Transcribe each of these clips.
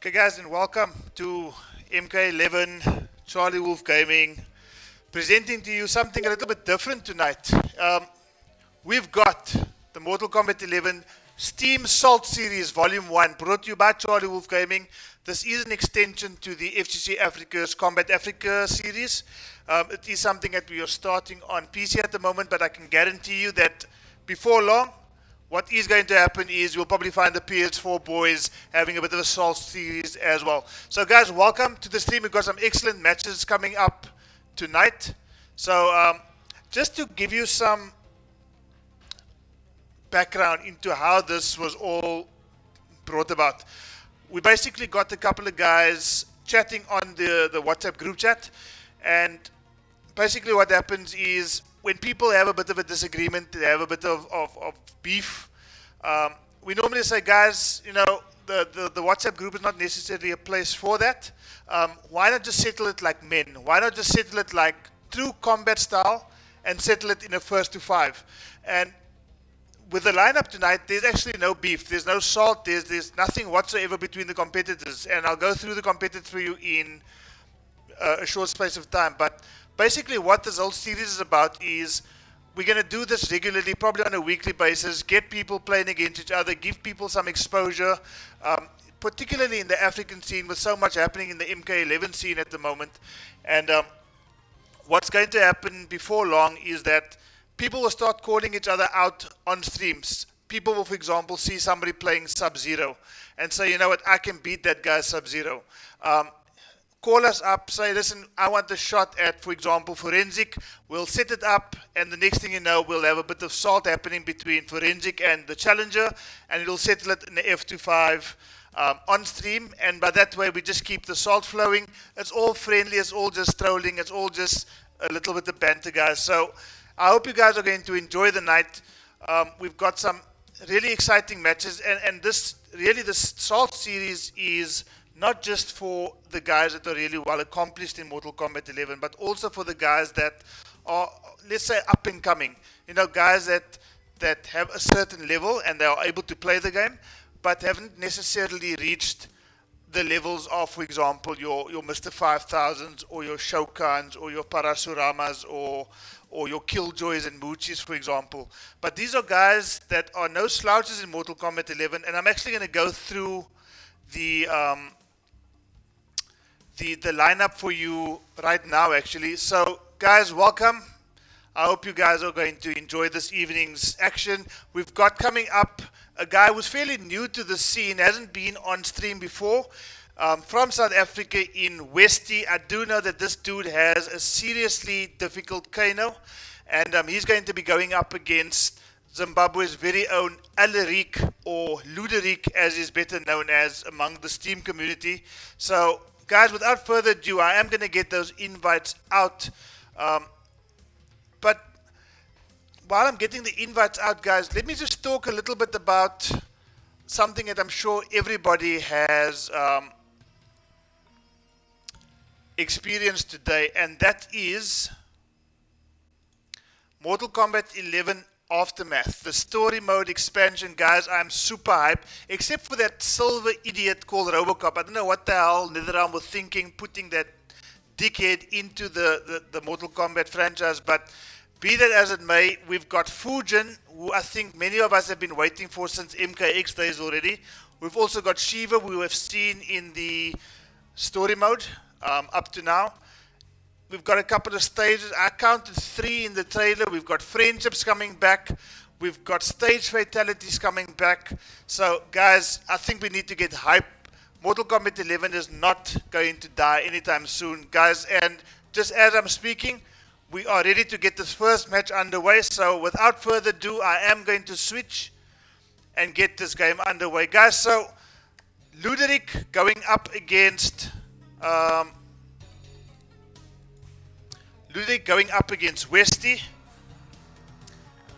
Okay guys, and welcome to MK11 Charlie Wolf Gaming, presenting to you something a little bit different tonight. We've got the Mortal Kombat 11 Steam Salt Series Volume 1, brought to you by Charlie Wolf Gaming. This is an extension to the FGC Africa's Combat Africa series. It is something that we are starting on PC at the moment, but I can guarantee you that before long, what is going to happen is you'll probably find the PS4 boys having a bit of a Salt series as well. So guys, welcome to the stream. We've got some excellent matches coming up tonight. So just to give you some background into how this was all brought about, we basically got a couple of guys chatting on the WhatsApp group chat, and basically what happens is when people have a bit of a disagreement, they have a bit of beef, we normally say, guys, you know, the WhatsApp group is not necessarily a place for that. Why not just settle it like men? Why not just settle it like true combat style and settle it in a 1st to 5? And with the lineup tonight, there's actually no beef. There's no salt. There's nothing whatsoever between the competitors. And I'll go through the competitors for you in a short space of time. But basically what this whole series is about is we're going to do this regularly, probably on a weekly basis, get people playing against each other, give people some exposure, particularly in the African scene with so much happening in the MK11 scene at the moment. And what's going to happen before long is that people will start calling each other out on streams. People will, for example, see somebody playing Sub-Zero and say, you know what, I can beat that guy Sub-Zero. Call us up, say, listen, I want a shot at, for example, Forensic. We'll set it up, and the next thing you know, we'll have a bit of salt happening between Forensic and the challenger, and it'll settle it in the F25 on stream, and by that way, we just keep the salt flowing. It's all friendly, it's all just trolling, it's all just a little bit of banter, guys. So I hope you guys are going to enjoy the night. We've got some really exciting matches, and this Salt series is not just for the guys that are really well accomplished in Mortal Kombat 11, but also for the guys that are, let's say, up and coming. You know, guys that have a certain level and they are able to play the game, but haven't necessarily reached the levels of, for example, your Mr. 5000s or your Shao Kahns or your Parasuramas or your Killjoys and Muchis, for example. But these are guys that are no slouches in Mortal Kombat 11, and I'm actually going to go through the the lineup for you right now, actually. So, guys, welcome. I hope you guys are going to enjoy this evening's action. We've got coming up a guy who's fairly new to the scene, hasn't been on stream before, from South Africa in Westy. I do know that this dude has a seriously difficult Kano, and he's going to be going up against Zimbabwe's very own Ludrik, or Ludrik as he's better known as among the Steam community. So, guys, without further ado, I am going to get those invites out. But while I'm getting the invites out, guys, let me just talk a little bit about something that I'm sure everybody has experienced today, and that is Mortal Kombat 11 Aftermath, the story mode expansion. Guys, I'm super hyped, except for that silver idiot called Robocop. I don't know what the hell NetherRealm was thinking, putting that dickhead into the Mortal Kombat franchise. But be that as it may, we've got Fujin, who I think many of us have been waiting for since MKX days already. We've also got Shiva, who we have seen in the story mode up to now. We've got a couple of stages. I counted 3 in the trailer. We've got friendships coming back. We've got stage fatalities coming back. So, guys, I think we need to get hype. Mortal Kombat 11 is not going to die anytime soon, guys. And just as I'm speaking, we are ready to get this first match underway. So, without further ado, I am going to switch and get this game underway, guys. So, Ludrik going up against Westy.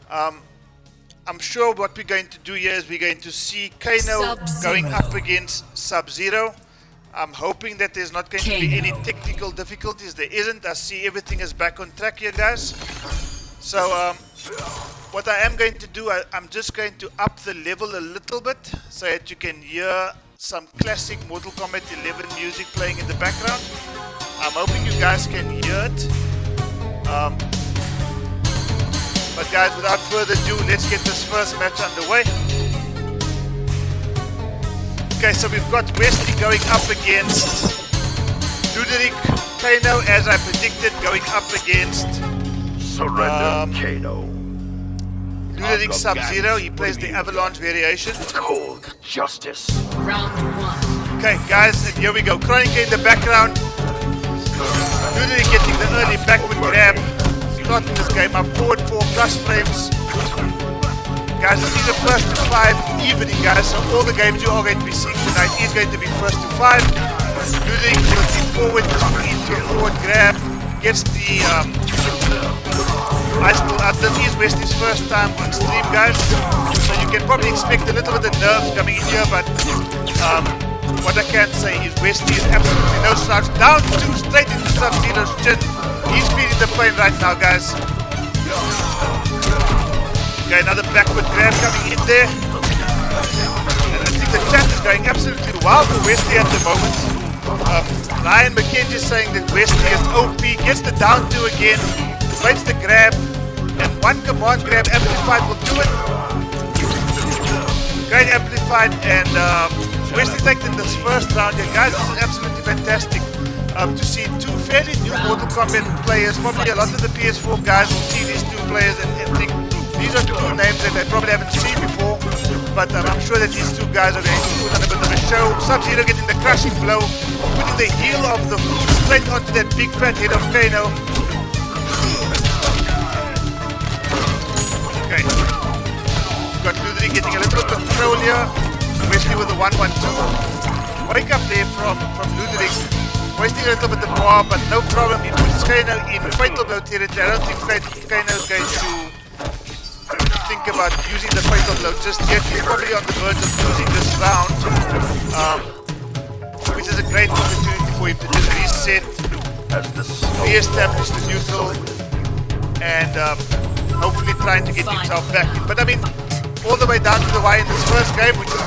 I'm sure what we're going to do here is we're going to see Kano going up against Sub-Zero. I'm hoping that there's not going to be any technical difficulties. There isn't. I see everything is back on track here, guys. So what I am going to do, I'm just going to up the level a little bit so that you can hear some classic Mortal Kombat 11 music playing in the background. I'm hoping you guys can hear it. But guys, without further ado, let's get this first match underway. Okay, so we've got Westy going up against Ludrik. Kano, as I predicted, going up against Kano. Ludrik Sub-Zero. He plays the Avalanche variation. Cold justice. Round 1. Okay, guys, and here we go. Chronica in the background. Ludrik getting the early backward grab. Starting this game up forward 4+ frames. Guys, this is a first to 5 evening, guys, so all the games you are going to be seeing tonight is going to be first to 5. Ludrik looking forward into a forward grab. Gets the ice ball out. This is Westy's first time on stream, guys. So you can probably expect a little bit of nerves coming in here, but what I can say is Westy is absolutely no slouch. Down 2 straight into Sub-Zero's chin. He's feeling the pain right now, guys. Okay, another backward grab coming in there. And I think the chat is going absolutely wild for Westy at the moment. Ryan McKenzie saying that Westy is OP, gets the down 2 again, waits the grab, and one command grab amplified will do it. Great amplified, and Westy taking this first round here. Guys, this is absolutely fantastic to see 2 fairly new Mortal Kombat players. Probably a lot of the PS4 guys will see these 2 players and think these are 2 names that they probably haven't seen before. But I'm sure that these 2 guys are going to put on a bit of a show. Sub-Zero getting the crushing blow, putting the heel of the food straight onto that big fat head of Kano. Okay. Got Ludrik getting a little bit of control here. Westy with the 1-1-2. Wake up there from Ludrik. Wasting a little bit of power, but no problem. He puts Kano in fatal blow territory. I don't think Kano is going to think about using the fatal blow just yet. He's probably on the verge of losing this round, which is a great opportunity for him to just reset, re-establish the neutral, and hopefully trying to get himself back in. But I mean, all the way down to the wire in this first game, which is,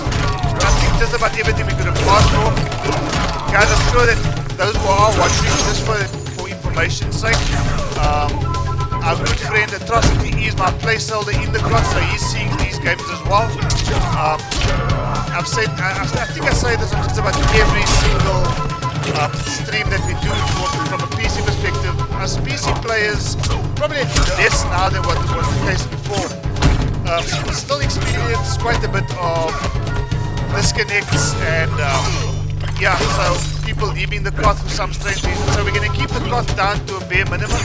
I think, just about everything we could have asked for. Guys, I'm sure that those who are watching, just for information's sake, our good friend Atrocity is my placeholder in the clock, so he's seeing these games as well. I think I say this on just about every single stream that we do from a PC perspective. As PC players, probably less now than what was the case before. Still experience quite a bit of disconnects and yeah, so people leaving the cloth for some strange reason. So we're going to keep the cloth down to a bare minimum.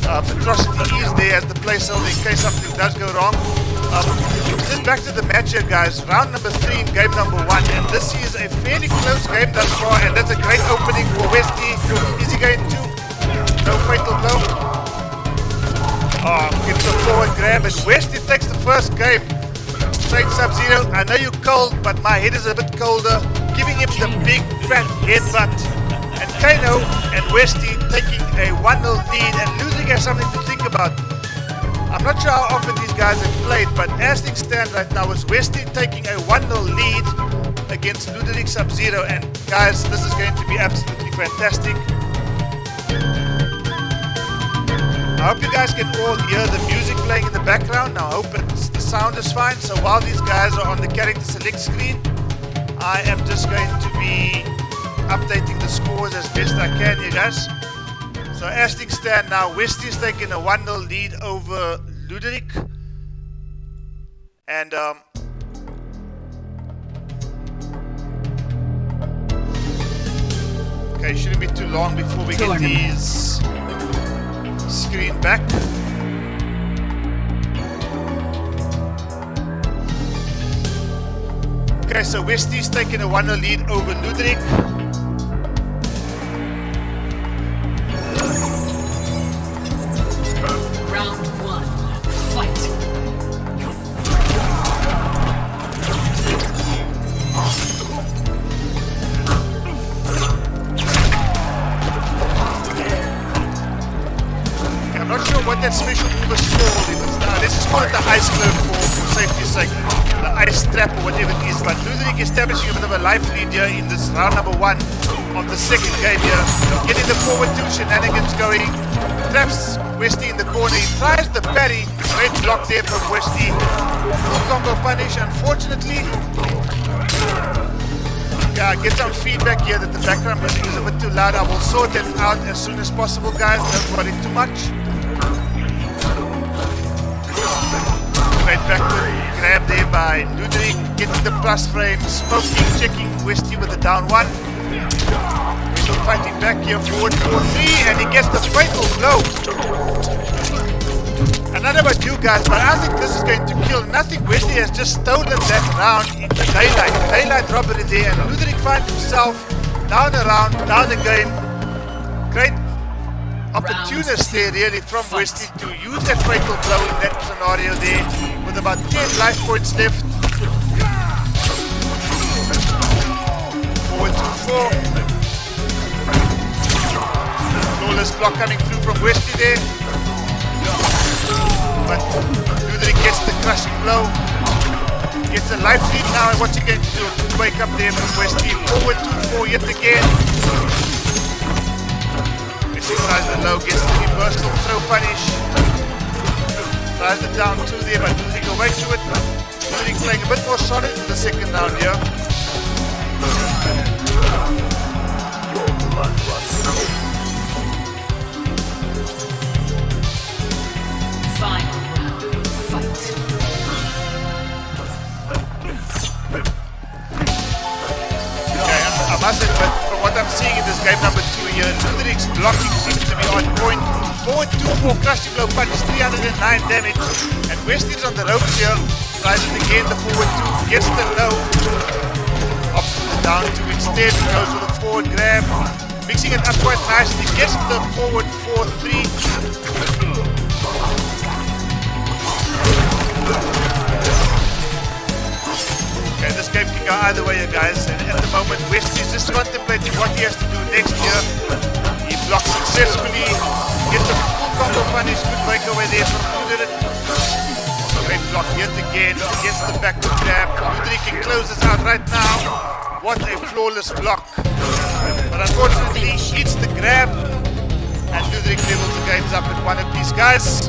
Atrocity is there as the placeholder in case something does go wrong. Just back to the match here, guys. Round number 3 in game number 1, and this is a fairly close game thus far, and that's a great opening for Westy. Is he going to? No fatal blow. Gets a forward grab, and Westy takes the first game. Straight Sub-Zero. I know you're cold, but my head is a bit colder. Giving him the big fat headbutt. And Kano and Westy taking a 1-0 lead, and Ludrik has something to think about. I'm not sure how often these guys have played, but as things stand right now, is Westy taking a 1-0 lead against Ludrik Sub-Zero. And guys, this is going to be absolutely fantastic. I hope you guys can all hear the music playing in the background. Now I hope the sound is fine. So while these guys are on the character select screen, I am just going to be updating the scores as best I can here, guys. So as things stand now, Westy is taking a 1-0 lead over Ludrik. And okay, shouldn't be too long before we get these screen back. Okay, so Westy's taking a 1-0 lead over Ludrik. Round 1, fight. I'm not sure what that special move is called. Let's just call it the ice glove for safety's sake. The ice trap or whatever it is. But Ludrik establishing a bit of a life lead here in this round number 1 of the second game here. Getting the forward 2 shenanigans going. Traps Westy in the corner. He tries the parry. Great block there from Westy. Full combo punish, unfortunately. Yeah, get some feedback here that the background music is a bit too loud. I will sort it out as soon as possible, guys. Don't worry too much. Great backward grab there by Ludrik. Getting the plus frame. Smoking, checking Westy with the down 1. Still fighting back here, forward 4-3, and he gets the fatal blow. And I don't know about you guys, but I think this is going to kill. And I think Westy has just stolen that round in the daylight. Daylight robbery there, and Ludrik finds himself down a round, down the game. Great opportunist there really from Westy to use that fatal blow in that scenario there with about 10 life points left. Forward 2-4. Flawless block coming through from Westy there. But Ludrik gets the crushing blow. Gets a life lead now, and what's he going to do? Wake up there from Westy. Forward 2-4 yet again. Westy tries the low, gets the reversal throw punish. Tries the down 2 there, but Ludrik away to it. Ludrik playing a bit more solid in the second round here. Final round, fight. Okay, I must admit, from what I'm seeing in this game number 2 here, Ludrik's blocking seems to be on point. Forward 2-4 crushing blow punch, 309 damage, and Westy's on the ropes here. Tries it again, the forward 2, gets the low. Opts to the down 2 instead, goes with a forward grab. Mixing it up quite nicely, gets the forward 4-3. Okay, this game can go either way, you guys. And at the moment, Westy's just contemplating what he has to do next year. He blocks successfully, gets a full combo punish, good breakaway there from Ludrik. Great block yet again, gets the backward grab. Ludrik can close this out right now. What a flawless block. But unfortunately, he hits the grab, and Ludrik levels the games up at 1 apiece, guys.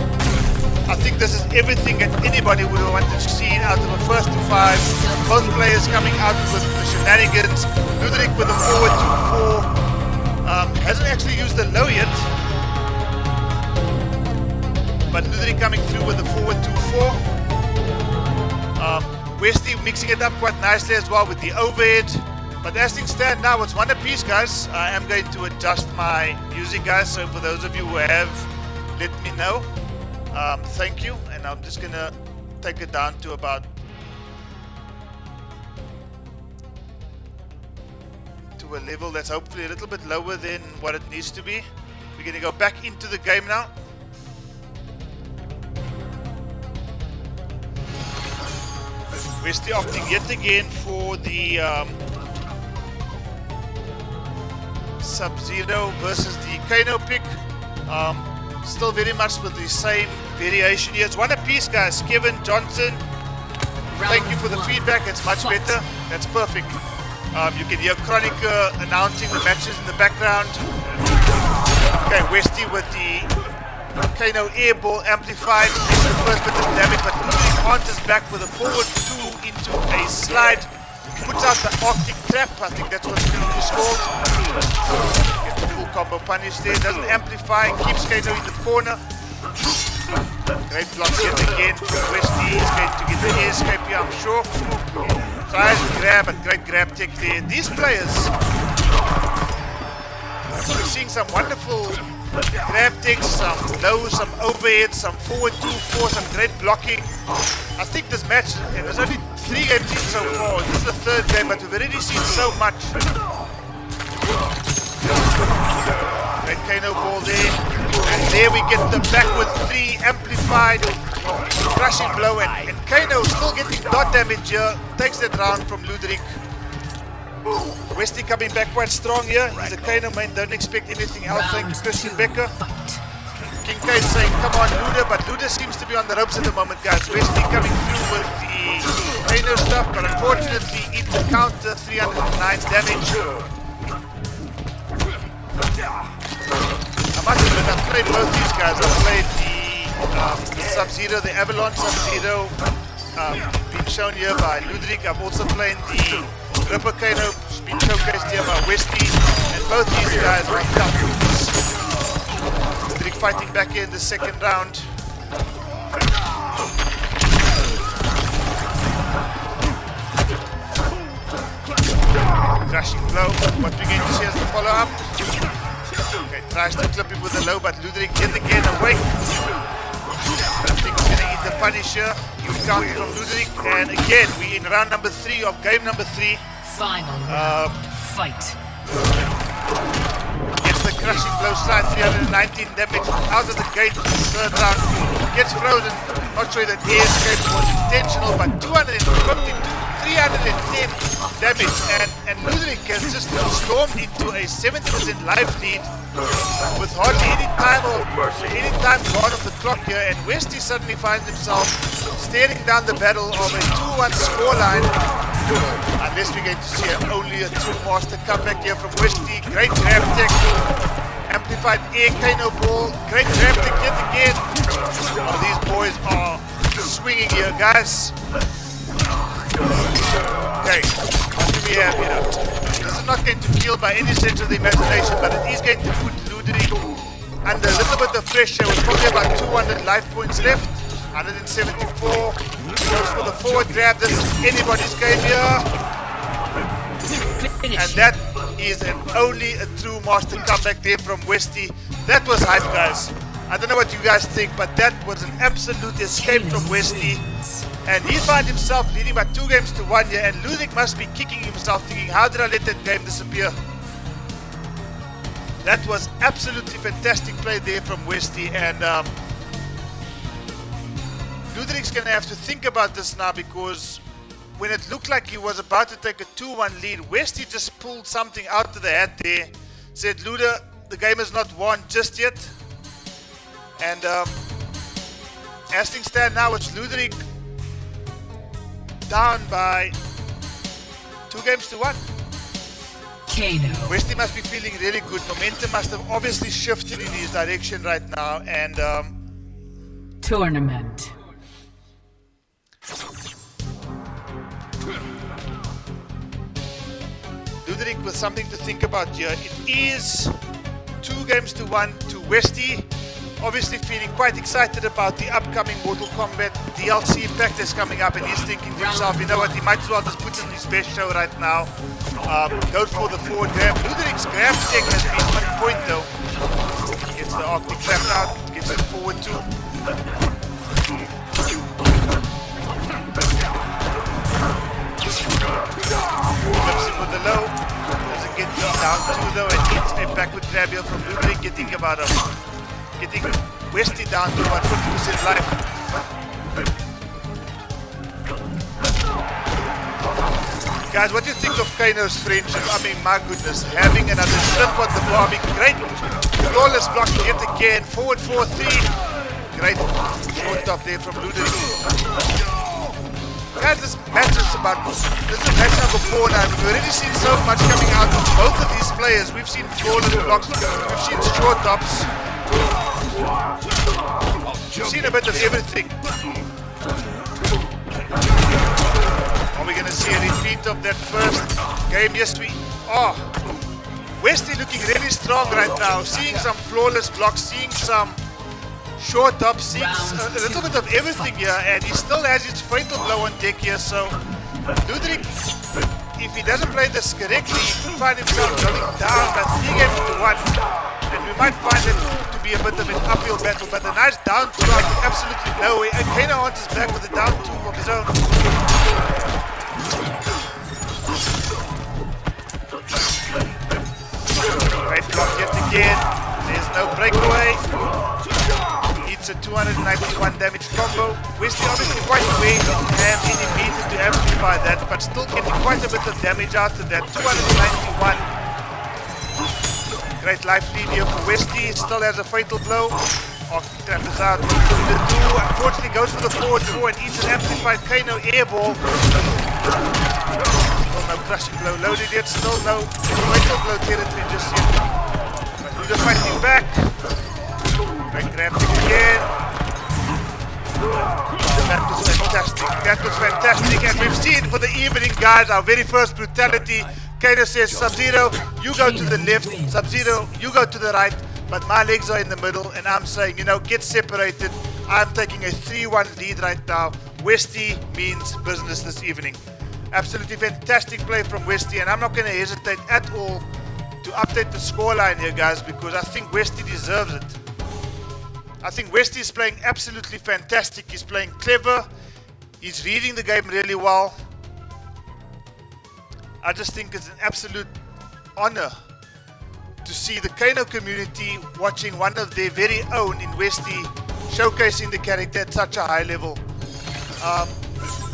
I think this is everything that anybody would have wanted to see out of the first to five. Both players coming out with the shenanigans. Ludrik with a forward 2-4. Hasn't actually used the low yet. But Ludrik coming through with the forward 2-4. Westy mixing it up quite nicely as well with the overhead. But as things stand now, it's one apiece, guys. I am going to adjust my music, guys. So for those of you who have, let me know. Thank you. And I'm just going to take it down to about a level that's hopefully a little bit lower than what it needs to be. We're going to go back into the game now. Westy opting yet again for the Sub-Zero versus the Kano pick. Still very much with the same variation here. It's one apiece, guys. Kevin Johnson, thank you for the feedback. It's much better. That's perfect. You can hear Chronica announcing the matches in the background. Okay, Westy with the Kano air ball amplified. Makes the first bit of damage, but Ludrik answers back with a forward 2 into a slide. Puts out the Arctic trap. I think that's what it's called. Gets the full combo punish there. Doesn't amplify. Keeps Kano in the corner. Great block yet again. Westy is going to get the air escape here, I'm sure. Tries to grab, but great grab tech there. These players, we're seeing some wonderful grab techs, some low, some overhead, some forward 2-4, some great blocking. I think this match, there's only 3 games in so far. This is the 3rd game, but we've already seen so much. Great Kano ball there. And there we get the backward 3 amplified. Crushing blow, and Kano still getting dot damage here. Takes that round from Ludrik. Westy coming back quite strong here. He's a Kano main, don't expect anything else. Thank you, Christian Becker. King Kane saying, come on, Luda, but Luda seems to be on the ropes at the moment, guys. Westy coming through with the Kano stuff, but unfortunately, in the counter, 309 damage. I must admit, I've played both these guys. I've played the Sub-Zero, the Avalanche Sub-Zero, being shown here by Ludrik. I've also played the Ripper Kano, being showcased here by Westy, and both these guys are tough. Ludrik fighting back here in the 2nd round. Crashing blow. What we're going to see as the follow-up. Okay, tries to clip him with the low, but Ludrik yet again awake. I think he's going to eat the punish here. Huge counter from Ludrik, and again, we're in round number 3 of game number 3. Final round. Fight. Gets the crushing blow slide, 319 damage out of the gate. 3rd round. Gets frozen. Not sure that the escape was intentional, but 252, 310 damage, and Ludrik has just stormed into a 70% life lead with hardly any time gone off the clock here, and Westy suddenly finds himself staring down the battle of a 2-1 scoreline. Unless we're going to see only a true master comeback here from Westy. Great grab tech, amplified air Kano ball, great grab tech yet again. Oh, these boys are swinging here, guys. Okay, what do we have here? This is not going to kill by any sense of the imagination, but it is going to put Ludrik under a little bit of pressure with probably about 200 life points left. 174. Goes for the forward grab. This is anybody's game here. And that is only a true master comeback there from Westy. That was hype, guys. I don't know what you guys think, but that was an absolute escape from Westy. And he found himself leading by 2 games to 1 here, and Ludrik must be kicking himself thinking, how did I let that game disappear? That was absolutely fantastic play there from Westy, and Ludrik's going to have to think about this now, because when it looked like he was about to take a 2-1 lead, Westy just pulled something out of the hat there, said, Luda, the game is not won just yet. And as things stand now, it's Ludrik down by 2 games to 1. Kano. Westy must be feeling really good. Momentum must have obviously shifted in his direction right now, and Tournament. Ludrik with something to think about here. It is 2-1 to Westy. Obviously feeling quite excited about the upcoming Mortal Kombat DLC pack that's coming up, and he's thinking to himself, you know what, he might as well just put in his best show right now. Goes for the forward grab. Ludrik's grab check has been on point though. Gets the Arctic trap out, gets it forward too. Flips him with the low. Doesn't get down two though, and hits a backward grab here from Ludrik, getting Westy down to about 50% life. Guys, what do you think of Kano's friendship? I mean, my goodness, having another shrimp on the bar. Great flawless block yet again. Forward 4-3. Great short top there from Ludrik. Guys, this match is match number 4 now. We've already seen so much coming out of both of these players. We've seen flawless blocks, we've seen short tops. We've seen a bit of everything. Are we going to see a repeat of that first game? Yes, we are. Westy looking really strong right now. Seeing some flawless blocks, seeing some short up, seeing a little bit of everything here, and he still has his fatal blow on deck here. So Ludrik, if he doesn't play this correctly, he could find himself going down by 3-1, and we might find it to be a bit of an uphill battle. But a nice down two out of absolutely nowhere, and Kano on his back with a down two of his own. Great block yet again. There's no breakaway. It's a 291 damage combo. Westy obviously quite weak and needed to amplify that, but still getting quite a bit of damage out of that. 291. Great life lead here for Westy. Still has a fatal blow. Arctic trap is out. The 2 unfortunately goes for the forward 4 and eats an amplified Kano airball. Still no crushing blow loaded yet. Still no fatal blow territory just yet. Luda fighting back. Great grab again. That was fantastic. That was fantastic. And we've seen for the evening, guys, our very first brutality. Kano says, Sub-Zero, you go to the left. Sub-Zero, you go to the right. But my legs are in the middle, and I'm saying, you know, get separated. I'm taking a 3-1 lead right now. Westy means business this evening. Absolutely fantastic play from Westy, and I'm not going to hesitate at all to update the scoreline here, guys, because I think Westy deserves it. I think Westy is playing absolutely fantastic. He's playing clever. He's reading the game really well. I just think it's an absolute honor to see the Kano community watching one of their very own in Westy showcasing the character at such a high level.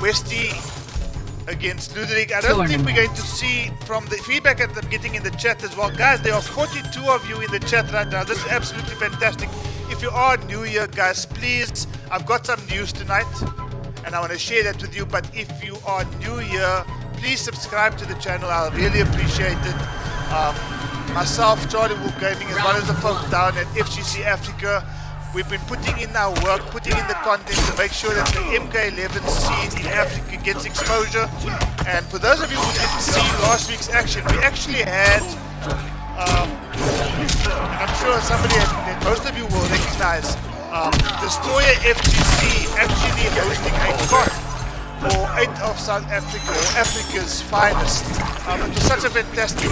Westy against Ludrik. I don't think we're going to see from the feedback that I'm getting in the chat as well. Guys, there are 42 of you in the chat right now. This is absolutely fantastic. If you are new here, guys, please, I've got some news tonight and I want to share that with you. But if you are new here, please subscribe to the channel. I'll really appreciate it. Myself, Charlie Wolf Gaming, as well as the folks down at FGC Africa, we've been putting in our work, putting in the content to make sure that the MK11 scene in Africa gets exposure. And for those of you who didn't see last week's action, we actually had, and I'm sure that most of you will recognize, Destroyer FGC actually hosting a con for 8 of South Africa, or Africa's finest. It was such a fantastic,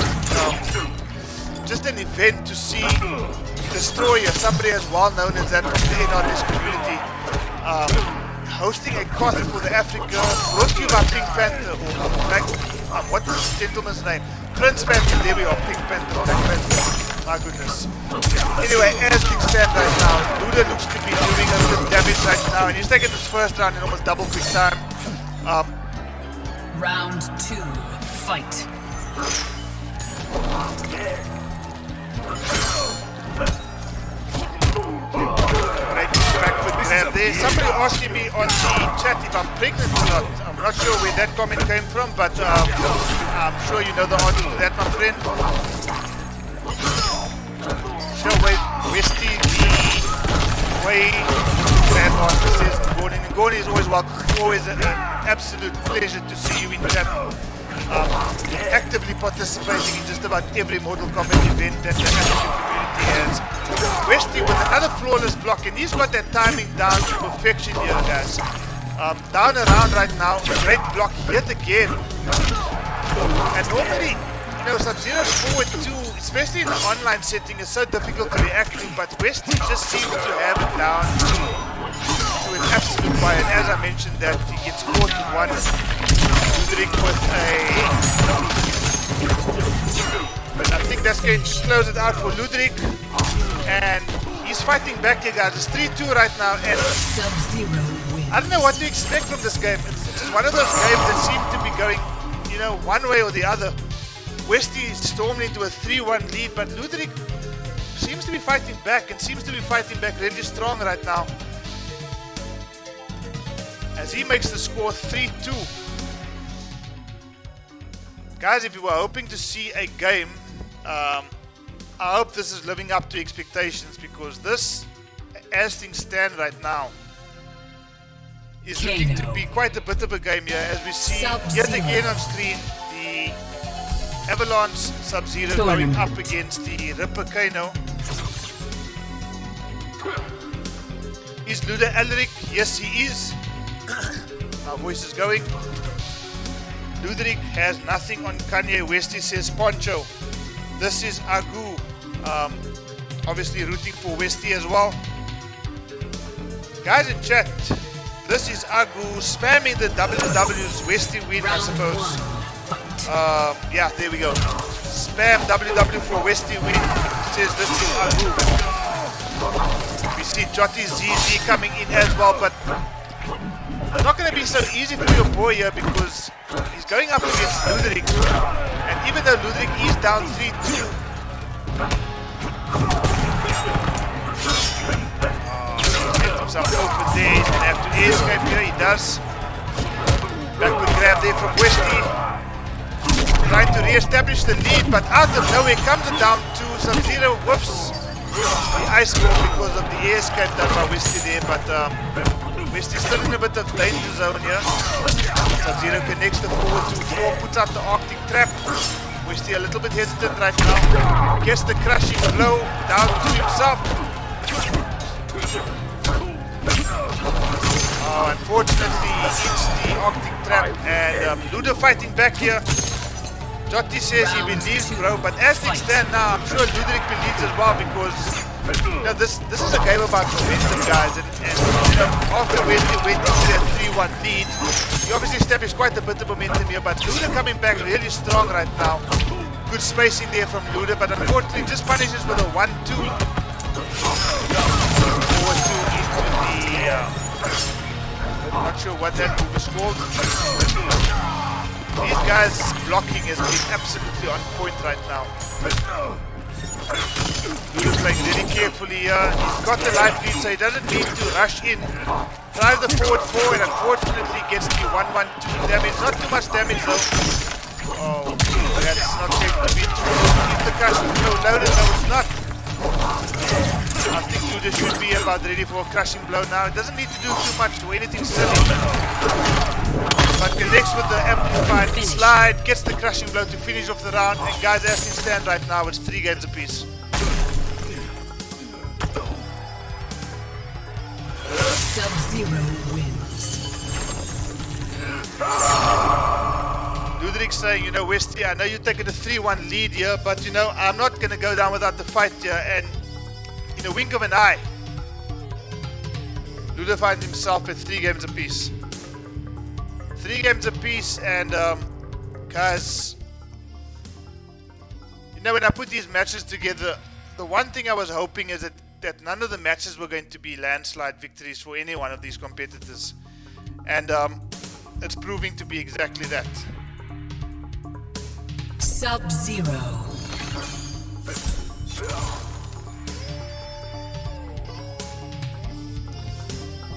just an event to see Destroyer, somebody as well known as that from the NRS community, hosting a con for the Africa, brought to you by Pink Panther, or Black, what's this gentleman's name? Prince Panther, there we are, Pink Panther, Black Panther, my goodness. Anyway, as things stand right now, Luda looks to be doing a bit of damage right now, and he's taking his first round in almost double quick time. Round 2, fight. Right, backward grab there. Somebody asking me on the chat if I'm pregnant or not. I'm not sure where that comment came from, but I'm sure you know the answer to that, my friend. Sure, Westy, the way grab Master says Ngoni. Ngoni is always welcome. Always an absolute pleasure to see you in chat. Actively participating in just about every Mortal Kombat event that the African community has. Westy with another flawless block, and he's got that timing down to perfection here, guys. Down around right now, great block yet again. And normally, you know, Sub-Zero's forward 2, especially in the online setting, is so difficult to react to, but Westy just seems to have it down to an absolute fire. And as I mentioned, that he gets caught in one. Ludrik with but I think that's going to close it out for Ludrik. And he's fighting back here, guys. It's 3-2 right now, and I don't know what to expect from this game. It's just one of those games that seem to be going, you know, one way or the other. Westy stormed into a 3-1 lead, but Ludrik seems to be fighting back, and seems to be fighting back really strong right now, as he makes the score 3-2. Guys, if you were hoping to see a game, I hope this is living up to expectations, because this, as things stand right now, is looking to be quite a bit of a game here, as we see yet again on screen the Avalanche Sub-Zero going up against the Ripper Kano. Is Ludrik? Yes, he is. Our voice is going. Ludrik has nothing on Kanye. Westy says Poncho. This is Agu. Obviously rooting for Westy as well. Guys in chat, this is Agu spamming the WW's Westy win, I suppose. Yeah, there we go. Spam WW for Westy win. Says this is Agu. We see Jotty ZZ coming in as well, but it's not going to be so easy for your boy here, because he's going up against Ludrik. And even though Ludrik is down 3-2, gets himself open there. He's going to have to escape here. He does. Backward grab there from Westy. Trying to re-establish the lead, but out of nowhere comes it down to Sub-Zero. Whoops. The ice ball because of the escape done by Westy there, but Westy's still in a bit of danger zone here. Sub-Zero connects the forward 2-4, puts out the Arctic trap. Westy a little bit hesitant right now. Gets the crushing blow down to himself. Oh, unfortunately, it's the Arctic trap, and Ludo fighting back here. Jotty says he believes, bro, but as things stand now, I'm sure Ludrik believes as well, because you know, this is a game about momentum, guys, and you know, after Westy went into that 3-1 lead, he obviously established quite a bit of momentum here, but Ludo coming back really strong right now. Good spacing there from Ludo, but unfortunately just punishes with a 1-2. Forward 2 into the I'm not sure what that move is called. These guys' blocking has been absolutely on point right now. Ludo's playing very carefully here. He's got the life lead, so he doesn't need to rush in. Drives the forward 4 and unfortunately gets the 1-1-2 damage. Not too much damage though. Oh, that's not going to be too good. Keep the crushing blow loaded. No, it's not. I think Ludo should be about ready for a crushing blow now. It doesn't need to do too much to anything silly. But connects with the amplified slide, gets the crushing blow to finish off the round, and guys, as things stand right now, it's 3 games apiece. Sub-Zero wins. Ludrik saying, you know, Westy, I know you're taking a 3-1 lead here, but you know, I'm not going to go down without the fight here, and in a wink of an eye, Ludo finds himself at 3 games apiece. 3 games apiece, and guys, you know, when I put these matches together, the one thing I was hoping is that none of the matches were going to be landslide victories for any one of these competitors, and it's proving to be exactly that. Sub-Zero.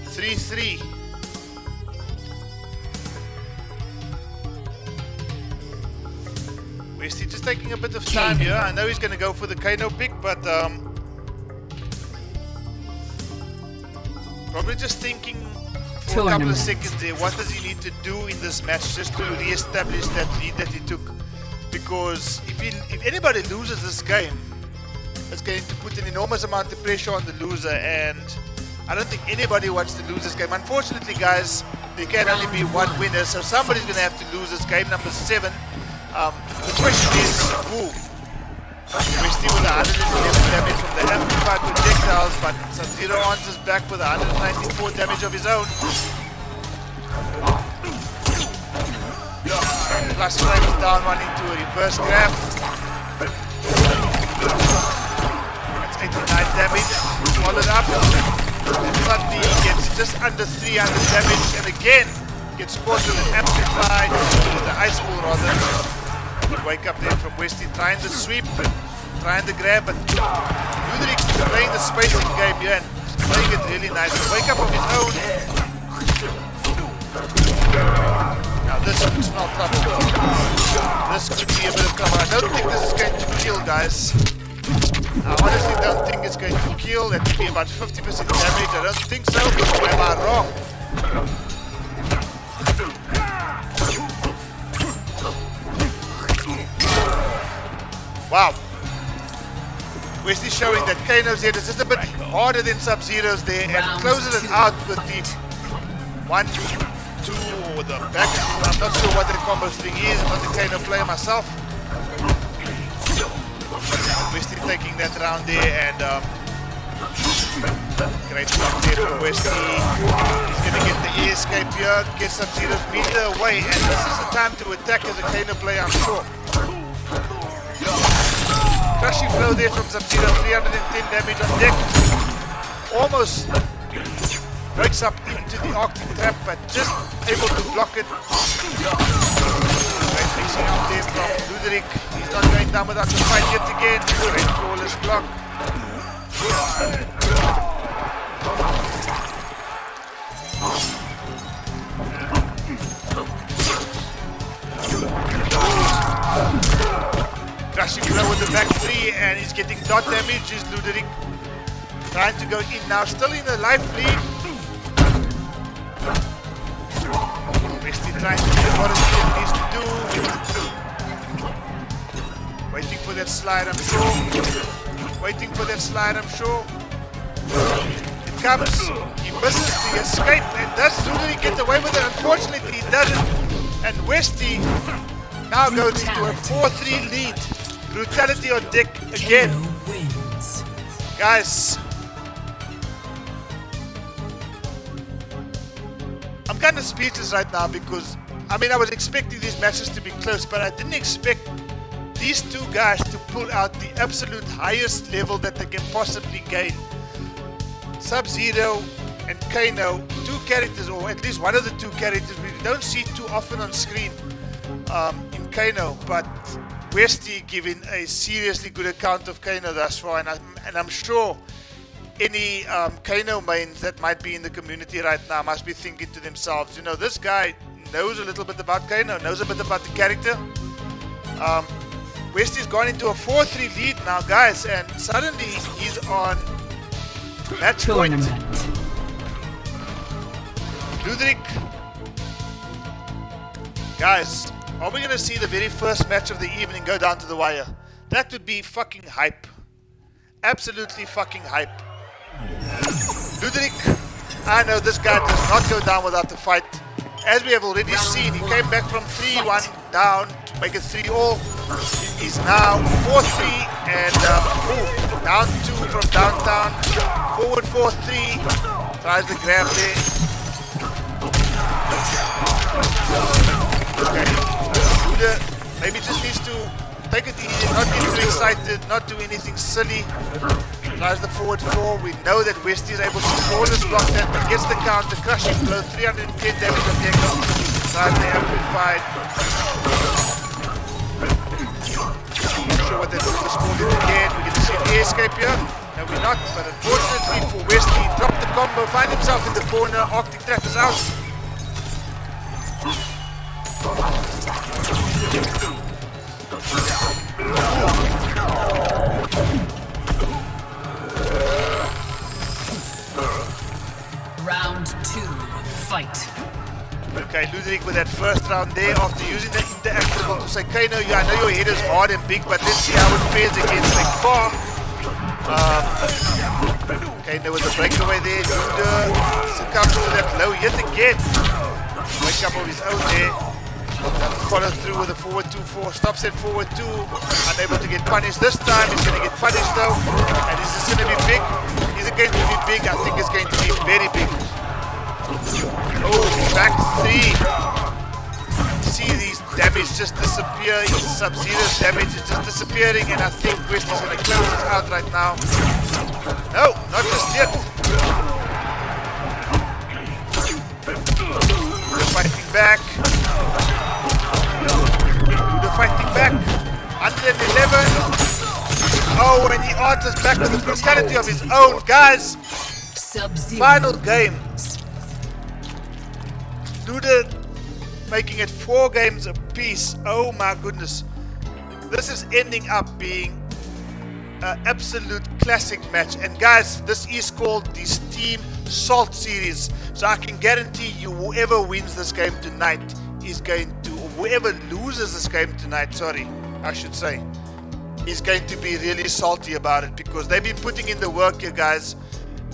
3-3. Westy just taking a bit of time here. I know he's going to go for the Kano pick, but Probably just thinking for a couple of seconds there, what does he need to do in this match just to re-establish that lead that he took? Because if anybody loses this game, it's going to put an enormous amount of pressure on the loser, and I don't think anybody wants to lose this game. Unfortunately, guys, there can only be one winner, so somebody's going to have to lose this game. Number 7. The question is, who? Westy with 111 damage from the amplified projectiles, but Sub-Zero answers back with 194 damage of his own. Plus frames down one into a reverse grab. That's 89 damage. Followed up. And suddenly he gets just under 300 damage, and again gets caught with an amplified, with the ice ball rather. Wake up there from Westy, trying the sweep, trying the grab, but Ludrik is playing the spacing game here and playing it really nice. Wake up of his own. Now this could smell trouble. This could be a bit of trouble. I don't think this is going to kill, guys. I honestly don't think it's going to kill. That would be about 50% damage. I don't think so, but am I wrong? Wow. Wesley showing that Kano's head is just a bit harder than Sub-Zero's there, and closes it out with the 1, 2, or the back. I'm not sure what the combo string is. I'm not the Kano player myself. Westy taking that round there, and great block there from Westy. He's going to get the air escape here, get Sub-Zero's meter away, and this is the time to attack as a Kano player, I'm sure. Crushing blow there from Sub-Zero, 310 damage on deck. Almost breaks up into the Arctic trap, but just able to block it. Great mixing up there from Ludrik. He's not going down without the fight yet again. Great flawless block. Crushing blow with the back 3, and he's getting dot damage. Is Ludrik trying to go in now, still in the life lead. Westy trying to do what he needs to do. Waiting for that slide, I'm sure. Waiting for that slide, I'm sure. It comes. He misses the escape, and does Ludrik get away with it? Unfortunately, he doesn't. And Westy now goes into a 4-3 lead. Brutality on deck again. Guys, I'm kind of speechless right now because, I mean, I was expecting these matches to be close, but I didn't expect these two guys to pull out the absolute highest level that they can possibly gain. Sub-Zero and Kano, two characters, or at least one of the two characters we don't see too often on screen in Kano, but Westy giving a seriously good account of Kano thus far, and I'm sure any Kano mains that might be in the community right now must be thinking to themselves, you know, this guy knows a little bit about Kano, knows a bit about the character. Westy's gone into a 4-3 lead now, guys, and suddenly he's on match point. Ludrik, guys, are we going to see the very first match of the evening go down to the wire? That would be fucking hype. Absolutely fucking hype. Ludrik, I know this guy does not go down without a fight. As we have already seen, he came back from 3-1 down to make it 3-all. He's now 4-3 and down 2 from downtown. Forward 4-3. Tries the grab there. Okay. Maybe just needs to take it easy, not get too excited, not do anything silly. Tries the forward 4. We know that Westy is able to flawless block that, but gets the counter, crushing blow, 310 damage on deck. Tries the amplified. Not sure what that was called again. We get to see the escape here. No, we're not, but unfortunately for Westy, he dropped the combo, find himself in the corner. Arctic Trap is out. Fight. Okay, Ludrik with that first round there after using that interactable to say, Kano, I know your head is hard and big, but let's see how it fares against McFar. Kano with the breakaway there. Luda succumbs to that low yet again. Wake up of his own there. Follows through with a forward 2-4. Stops at forward 2. Unable to get punished this time. He's going to get punished though. And is this going to be big? Is it going to be big? I think it's going to be very big. Oh, back 3. See these damage just disappear. Sub-Zero's damage is just disappearing, and I think Westy's going to close this out right now. No, not just yet. They're fighting back. They're fighting back. 111. Oh, and he answers back with the brutality of his own. Guys, final game. Luda making it 4 games apiece. Oh my goodness. This is ending up being an absolute classic match. And guys, this is called the Steam Salt Series. So I can guarantee you whoever wins this game tonight is going to, or whoever loses this game tonight, sorry, I should say, is going to be really salty about it because they've been putting in the work here, guys.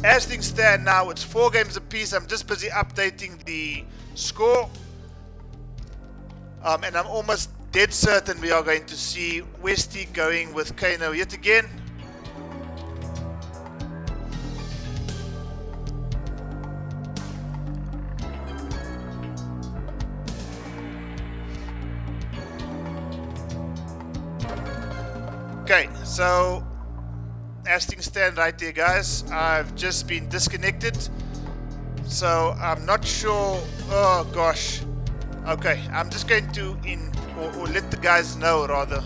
As things stand now, it's 4 games apiece. I'm just busy updating the score. And I'm almost dead certain we are going to see Westy going with Kano yet again. Okay, so as things stand right there, guys, I've just been disconnected. So I'm not sure. Oh gosh. Okay, I'm just going to or let the guys know rather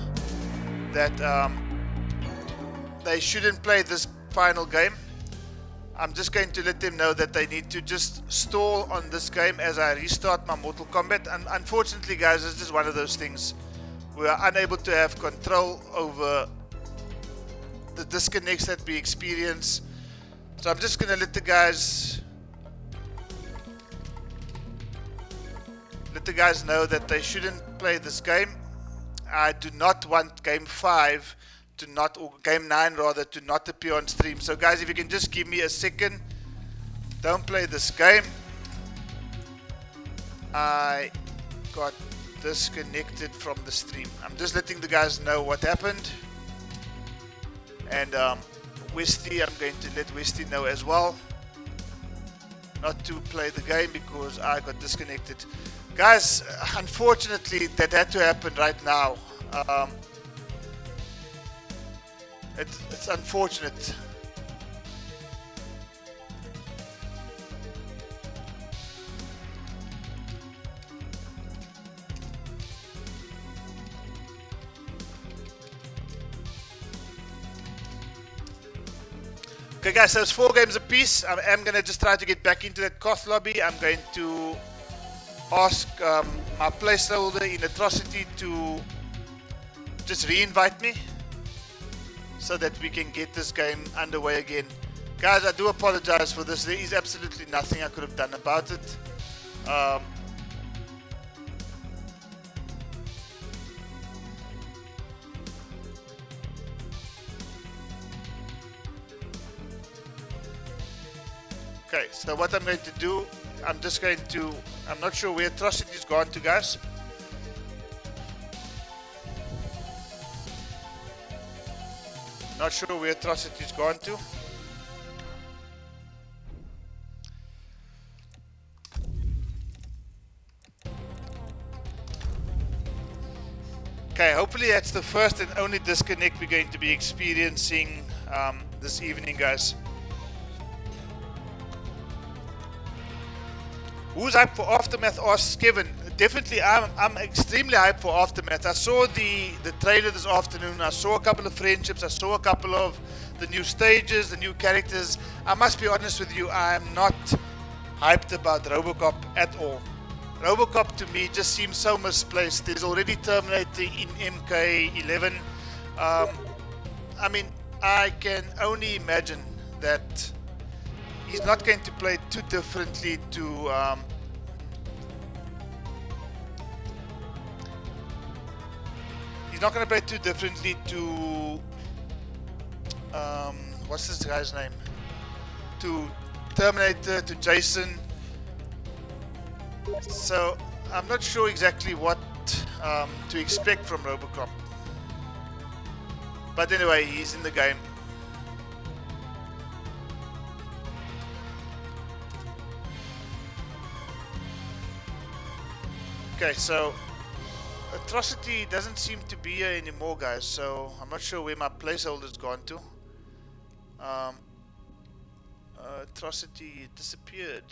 that they shouldn't play this final game. I'm just going to let them know that they need to just stall on this game as I restart my Mortal Kombat. And unfortunately, guys, it's just one of those things. We are unable to have control over the disconnects that we experience. So I'm just going to let the guys know that they shouldn't play this game. I do not want game 5 to not, or game 9 rather, to not appear on stream. So guys, if you can just give me a second, don't play this game. I got disconnected from the stream. I'm just letting the guys know what happened. And Westy, I'm going to let Westy know as well not to play the game because I got disconnected. Guys, unfortunately that had to happen right now. It's unfortunate. Okay guys, so it's 4 games apiece. I am going to just try to get back into that Koth lobby. I'm going to ask my placeholder in Atrocity to just re-invite me so that we can get this game underway again. Guys, I do apologize for this. There is absolutely nothing I could have done about it. Okay, so what I'm going to do, I'm not sure where Atrocity's gone to, guys. Not sure where Atrocity's gone to. Okay, hopefully that's the first and only disconnect we're going to be experiencing this evening, guys. Who's hyped for Aftermath? Asks Kevin. Definitely, I'm extremely hyped for Aftermath. I saw the trailer this afternoon. I saw a couple of friendships. I saw a couple of the new stages, the new characters. I must be honest with you, I am not hyped about Robocop at all. Robocop to me just seems so misplaced. There's already Terminator in MK11. I mean, I can only imagine that he's not going to play too differently to you're not going to play too differently to what's this guy's name? To Terminator, to Jason. So I'm not sure exactly what to expect from Robocop. But anyway, he's in the game. Okay, so Atrocity doesn't seem to be here anymore, guys, so I'm not sure where my placeholder's gone to. Atrocity disappeared.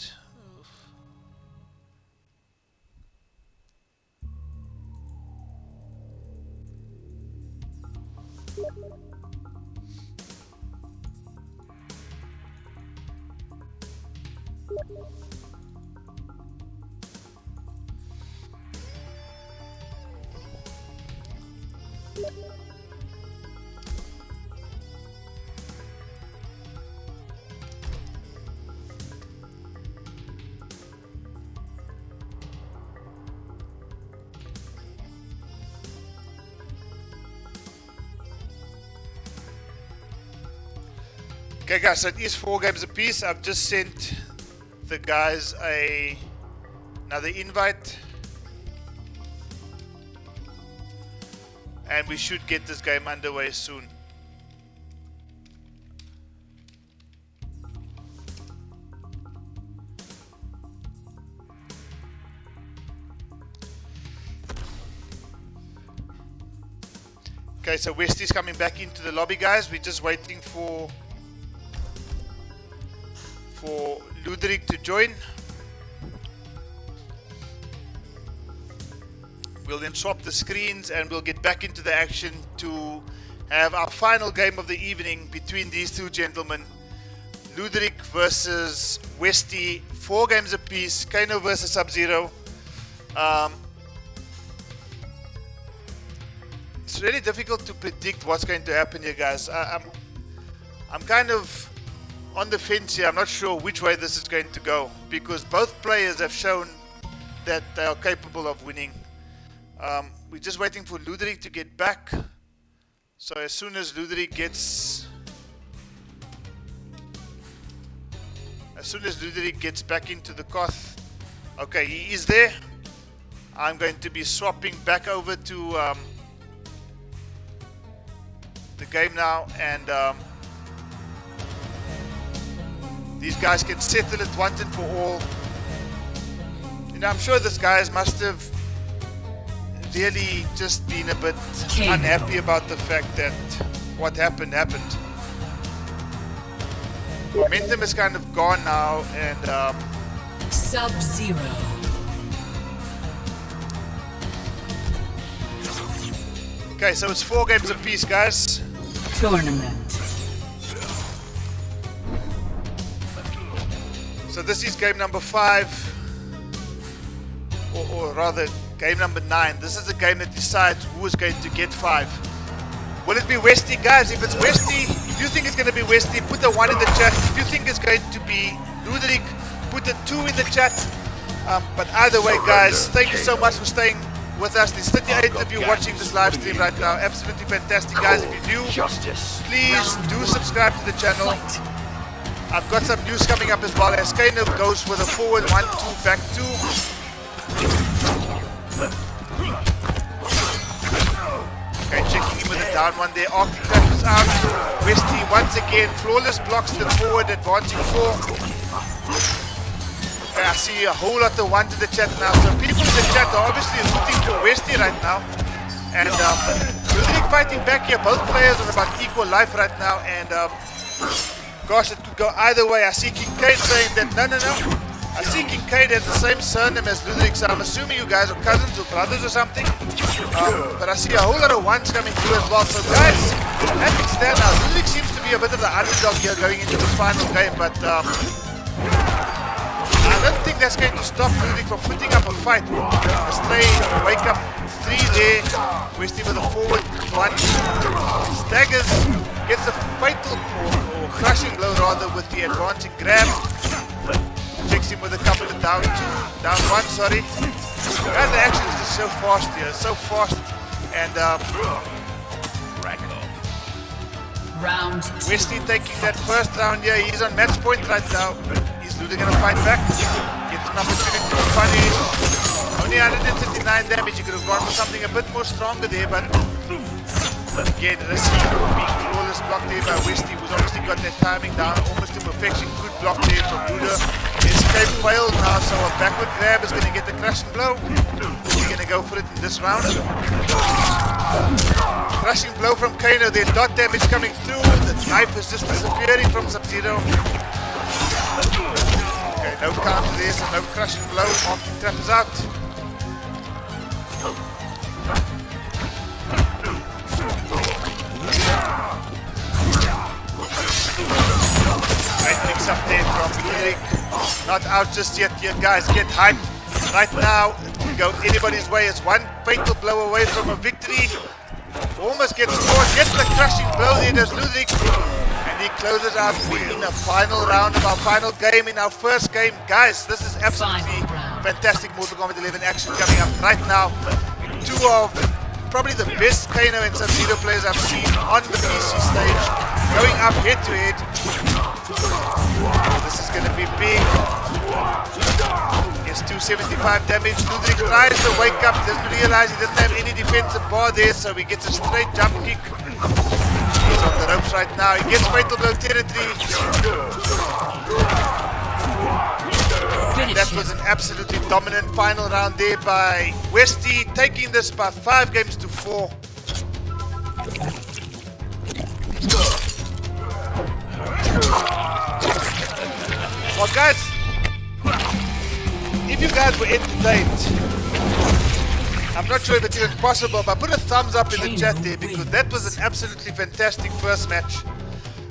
Okay guys, so it is 4 games apiece. I've just sent the guys another invite. And we should get this game underway soon. Okay, so Westy's coming back into the lobby, guys. We're just waiting for Ludrik to join. We'll then swap the screens and we'll get back into the action to have our final game of the evening between these two gentlemen. Ludrik versus Westy, 4 games apiece. Kano versus Sub-Zero. It's really difficult to predict what's going to happen here, guys. I'm kind of on the fence here. I'm not sure which way this is going to go because both players have shown that they are capable of winning. We're just waiting for Ludrik to get back. So as soon as Ludrik gets back into the Koth, okay, he is there. I'm going to be swapping back over to the game now, and these guys can settle it once and for all. You know, I'm sure these guys must have really just been a bit unhappy about the fact that what happened. Momentum is kind of gone now, and Sub-Zero. Okay, so it's 4 games apiece, guys. Tournament. So this is game number 5, or rather game number 9. This is the game that decides who is going to get 5. Will it be Westy? Guys, if it's Westy, if you think it's going to be Westy, put a 1 in the chat. If you think it's going to be Ludrik, put a 2 in the chat. But either way, guys, thank you so much for staying with us. There's 38 of you watching this live stream right now. Absolutely fantastic, guys. If you're new, please do subscribe to the channel. I've got some news coming up as well, as Kano goes with a forward 1-2 back 2. Okay, checking in with a down one there. Arctic Clash is out. Westy once again flawless blocks the forward, advancing 4. Okay, I see a whole lot of 1s in the chat now. So people in the chat are obviously rooting for Westy right now. And Ludrik fighting back here. Both players are about equal life right now. And gosh, it could go either way. I see Kincaid saying that no. I see Kincaid has the same surname as Ludrik, so I'm assuming you guys are cousins or brothers or something. But I see a whole lot of 1s coming through as well. So guys, as it stands now, Ludrik seems to be a bit of the underdog here going into this final game. But I don't think that's going to stop Ludrik from putting up a fight. Stay, wake up 3 there. Westy with a forward 1. Staggers, gets a fatal or crushing blow rather with the advancing grab. Checks him with a couple of down 1, sorry. Guys, the action is just so fast here, so fast. And Round 2. Westy taking that first round here. He's on match point right now. Is Ludrik gonna fight back? Gets an opportunity to punish. Only 139 damage. You could have gone for something a bit more stronger there, but again, risky being flawless block there by Westy, who's obviously got that timing down almost to perfection. Good block there from Ludrik. Escape failed now, so a backward grab is going to get the crushing blow. We're going to go for it in this round. Crushing blow from Kano, their dot damage coming through. The knife is just disappearing from Sub-Zero. Okay, no counter there, so no crushing blow. Marking trap is out. Great mix up there from Ludrik. Not out just yet, guys. Get hyped. Right now, it can go anybody's way. It's one fatal blow away from a victory. Almost gets scored. Gets the crushing blow there. Does Ludrik. And he closes out in the final round of our final game in our first game. Guys, this is absolutely fantastic Mortal Kombat 11 action coming up right now. Two of probably the best Kano and Sub-Zero players I've seen on the PC stage. Going up head to head. This is going to be big. Gets 275 damage. Ludrik tries to wake up. Doesn't realize he doesn't have any defensive bar there, so he gets a straight jump kick. He's on the ropes right now. He gets fatal blow territory. That was an absolutely dominant final round there by Westy, taking this by 5 games to 4. Well, guys, if you guys were entertained, I'm not sure if it's even possible, but put a thumbs up in the chat there, because that was an absolutely fantastic first match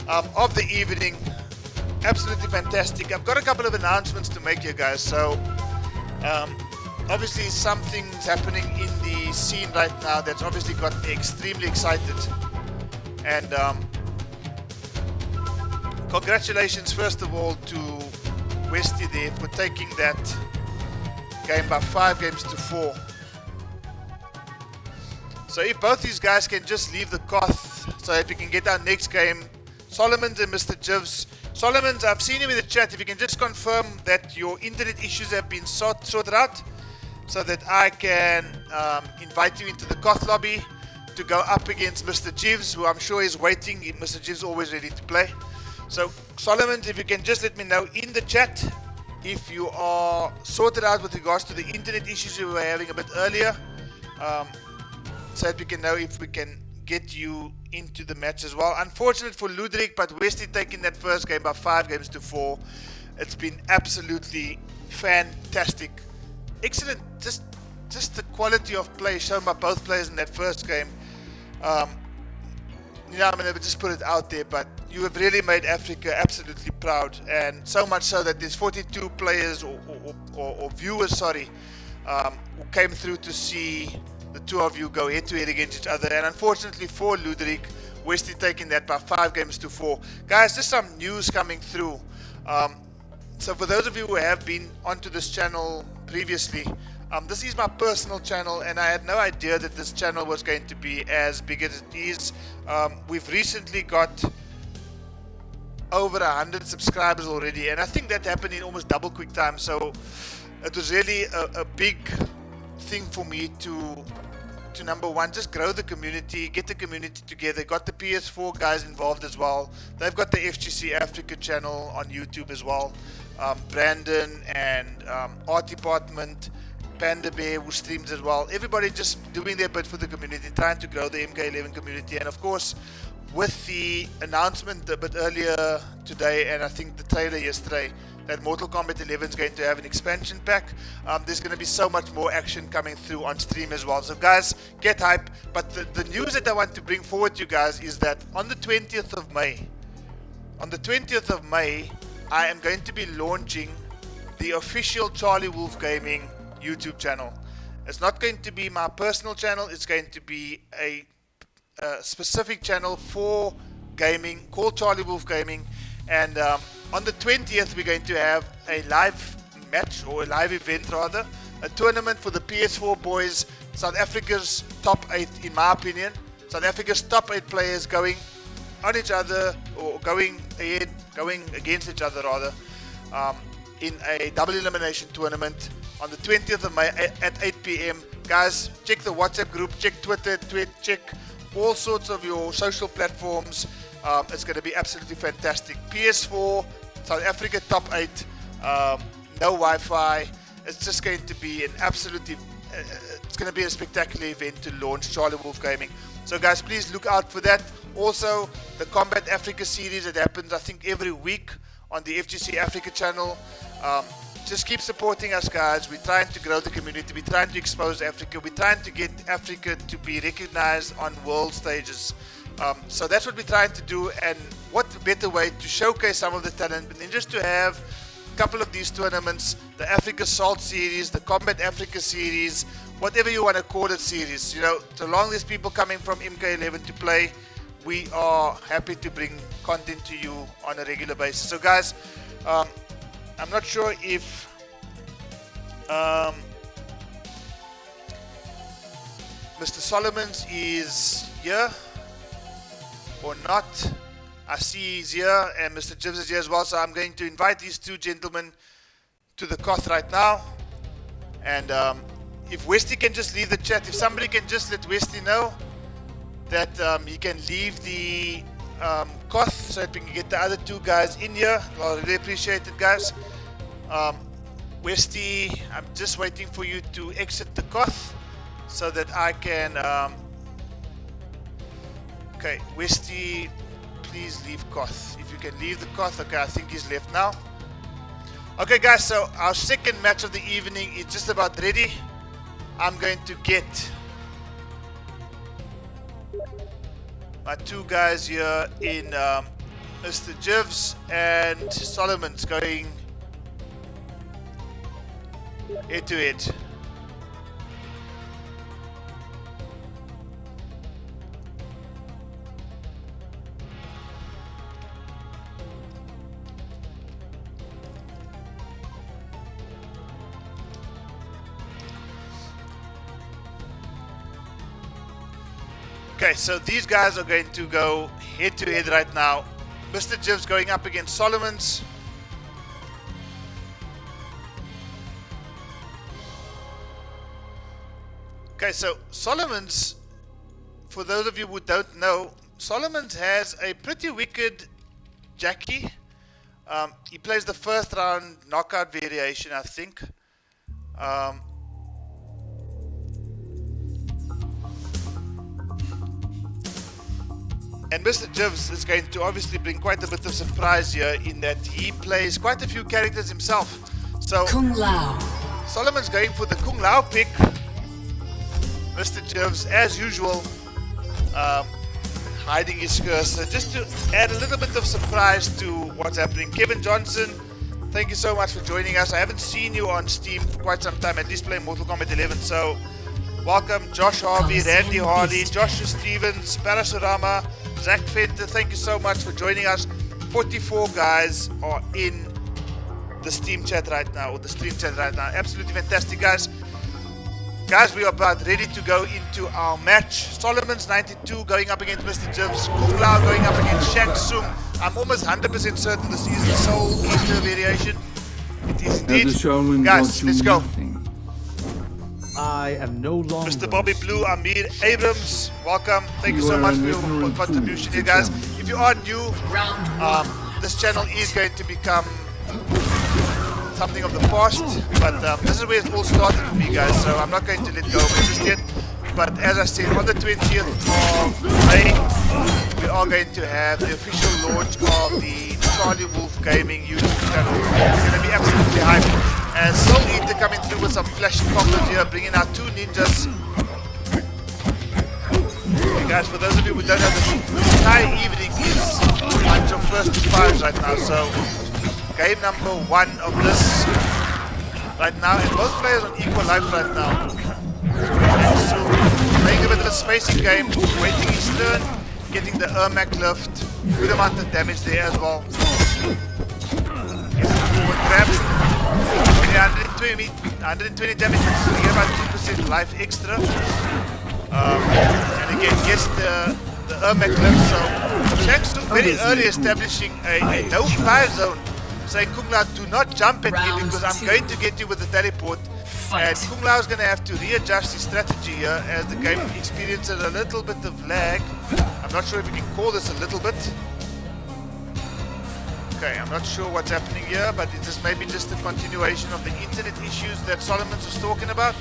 of the evening. Absolutely fantastic. I've got a couple of announcements to make here, guys. So obviously something's happening in the scene right now that's obviously got me extremely excited, and congratulations first of all to Westy there for taking that game by 5 games to 4. So if both these guys can just leave the Koth so that we can get our next game, Solomon's and Mr. Gibbs. Solomon's, I've seen him in the chat. If you can just confirm that your internet issues have been sorted out, so that I can invite you into the Koth lobby to go up against Mr. Gibbs, who I'm sure is waiting. Mr. Gibbs always ready to play. So Solomon's, if you can just let me know in the chat if you are sorted out with regards to the internet issues we were having a bit earlier, so that we can know if we can get you into the match as well. Unfortunate for Ludrik, but Westy taking that first game by 5 games to 4. It's been absolutely fantastic. Excellent, just the quality of play shown by both players in that first game. You know, I'm going to just put it out there, but you have really made Africa absolutely proud, and so much so that there's 42 players or viewers, sorry, who came through to see the two of you go head to head against each other. And unfortunately for Ludrik, Westy taking that by 5 games to 4. Guys, there's some news coming through. So for those of you who have been onto this channel previously, this is my personal channel, and I had no idea that this channel was going to be as big as it is. We've recently got over 100 subscribers already, and I think that happened in almost double quick time. So it was really a big thing for me to number one, just grow the community, get the community together. Got the PS4 guys involved as well. They've got the FGC Africa channel on YouTube as well. Brandon and Art Department, Panda Bear, who streams as well. Everybody just doing their bit for the community, trying to grow the MK11 community. And of course, with the announcement a bit earlier today, and I think the trailer yesterday, that Mortal Kombat 11 is going to have an expansion pack. There's going to be so much more action coming through on stream as well. So guys, get hype. But the news that I want to bring forward to you guys is that on the 20th of May, I am going to be launching the official Charlie Wolf Gaming YouTube channel. It's not going to be my personal channel. It's going to be a specific channel for gaming called Charlie Wolf Gaming. And on the 20th, we're going to have a live match, or a live event rather, a tournament for the PS4 boys South Africa's top 8, in my opinion. South Africa's top 8 players going on each other, or going against each other rather, in a double elimination tournament on the 20th of May at 8 p.m. Guys, check the WhatsApp group, check Twitter, check all sorts of your social platforms. It's going to be absolutely fantastic. PS4, South Africa top 8, no Wi-Fi. It's just going to be an absolutely, it's going to be a spectacular event to launch Charlie Wolf Gaming. So guys, please look out for that. Also, the Kombat Africa series that happens, I think, every week on the FGC Africa channel. Just keep supporting us, guys. We're trying to grow the community. We're trying to expose Africa. We're trying to get Africa to be recognized on world stages. So that's what we're trying to do. And what better way to showcase some of the talent than just to have a couple of these tournaments, the Africa Salt series, the Kombat Africa series, whatever you want to call it series. You know, so long as people coming from MK11 to play, we are happy to bring content to you on a regular basis. So guys, I'm not sure if Mr. Solomons is here or not. I see he's here, and Mr. Gibbs is here as well, so I'm going to invite these two gentlemen to the Koth right now. And if Westy can just leave the chat, if somebody can just let Westy know that he can leave the Koth so that we can get the other two guys in here. I'll really appreciate it, guys. Westy, I'm just waiting for you to exit the Koth so that I can okay, Westy, please leave Koth. If you can leave the Koth. Okay, I think he's left now. Okay guys, so our second match of the evening is just about ready. I'm going to get my two guys here in Mr. Gibbs and Solomon's going head to head. Okay, so these guys are going to go head to head right now. Mr. Gibbs going up against Solomon's. Okay, so Solomon's, for those of you who don't know, Solomon's has a pretty wicked Jackie. He plays the first round knockout variation, I think. And Mr. Gibbs is going to obviously bring quite a bit of surprise here in that he plays quite a few characters himself. So Kung Lao. Solomon's going for the Kung Lao pick. Mr. Gibbs, as usual, hiding his cursor just to add a little bit of surprise to what's happening. Kevin Johnson, thank you so much for joining us. I haven't seen you on Steam for quite some time, at least playing Mortal Kombat 11. So welcome, Josh Harvey, Randy Harley, Joshua Stevens, Parasurama, Zach Fenter, thank you so much for joining us. 44 guys are in the Steam chat right now, or the stream chat right now. Absolutely fantastic, guys. Guys, we are about ready to go into our match. Solomon's 92 going up against Mr. Gibbs. Kung Lao going up against Shang Tsung. I'm almost 100% certain this is the Soul Eater variation. It is indeed. Guys, let's go. I am no longer. Mr. Bobby Blue, Amir Abrams, welcome. Thank you so much for your contribution here, guys. If you are new, this channel is going to become something of the past, but this is where it all started for me, guys, so I'm not going to let go of it just yet. But as I said, on the 20th of May, we are going to have the official launch of the Charlie Wolf Gaming YouTube channel. It's going to be absolutely hype. And Soul Eater coming through with some flashy combos here, bringing out two ninjas. Okay, guys, for those of you who don't know, this entire evening is a bunch of first to fives right now, so game number 1 of this right now, and both players on equal life right now. So playing a bit of a spacing game, waiting his turn, getting the Ermac lift, good amount of damage there as well. Forward grab, 120 giving me 120 damage, but he's getting about 2% life extra. And again, yes, the Ermac lift, so Shanks took very early establishing a no-fly zone, saying Kung Lao, do not jump at me because I'm going to get you with the teleport. And Kung Lao is going to have to readjust his strategy here as the game experiences a little bit of lag. I'm not sure if we can call this a little bit. Okay, I'm not sure what's happening here, but it is maybe just a continuation of the internet issues that Solomons was talking about.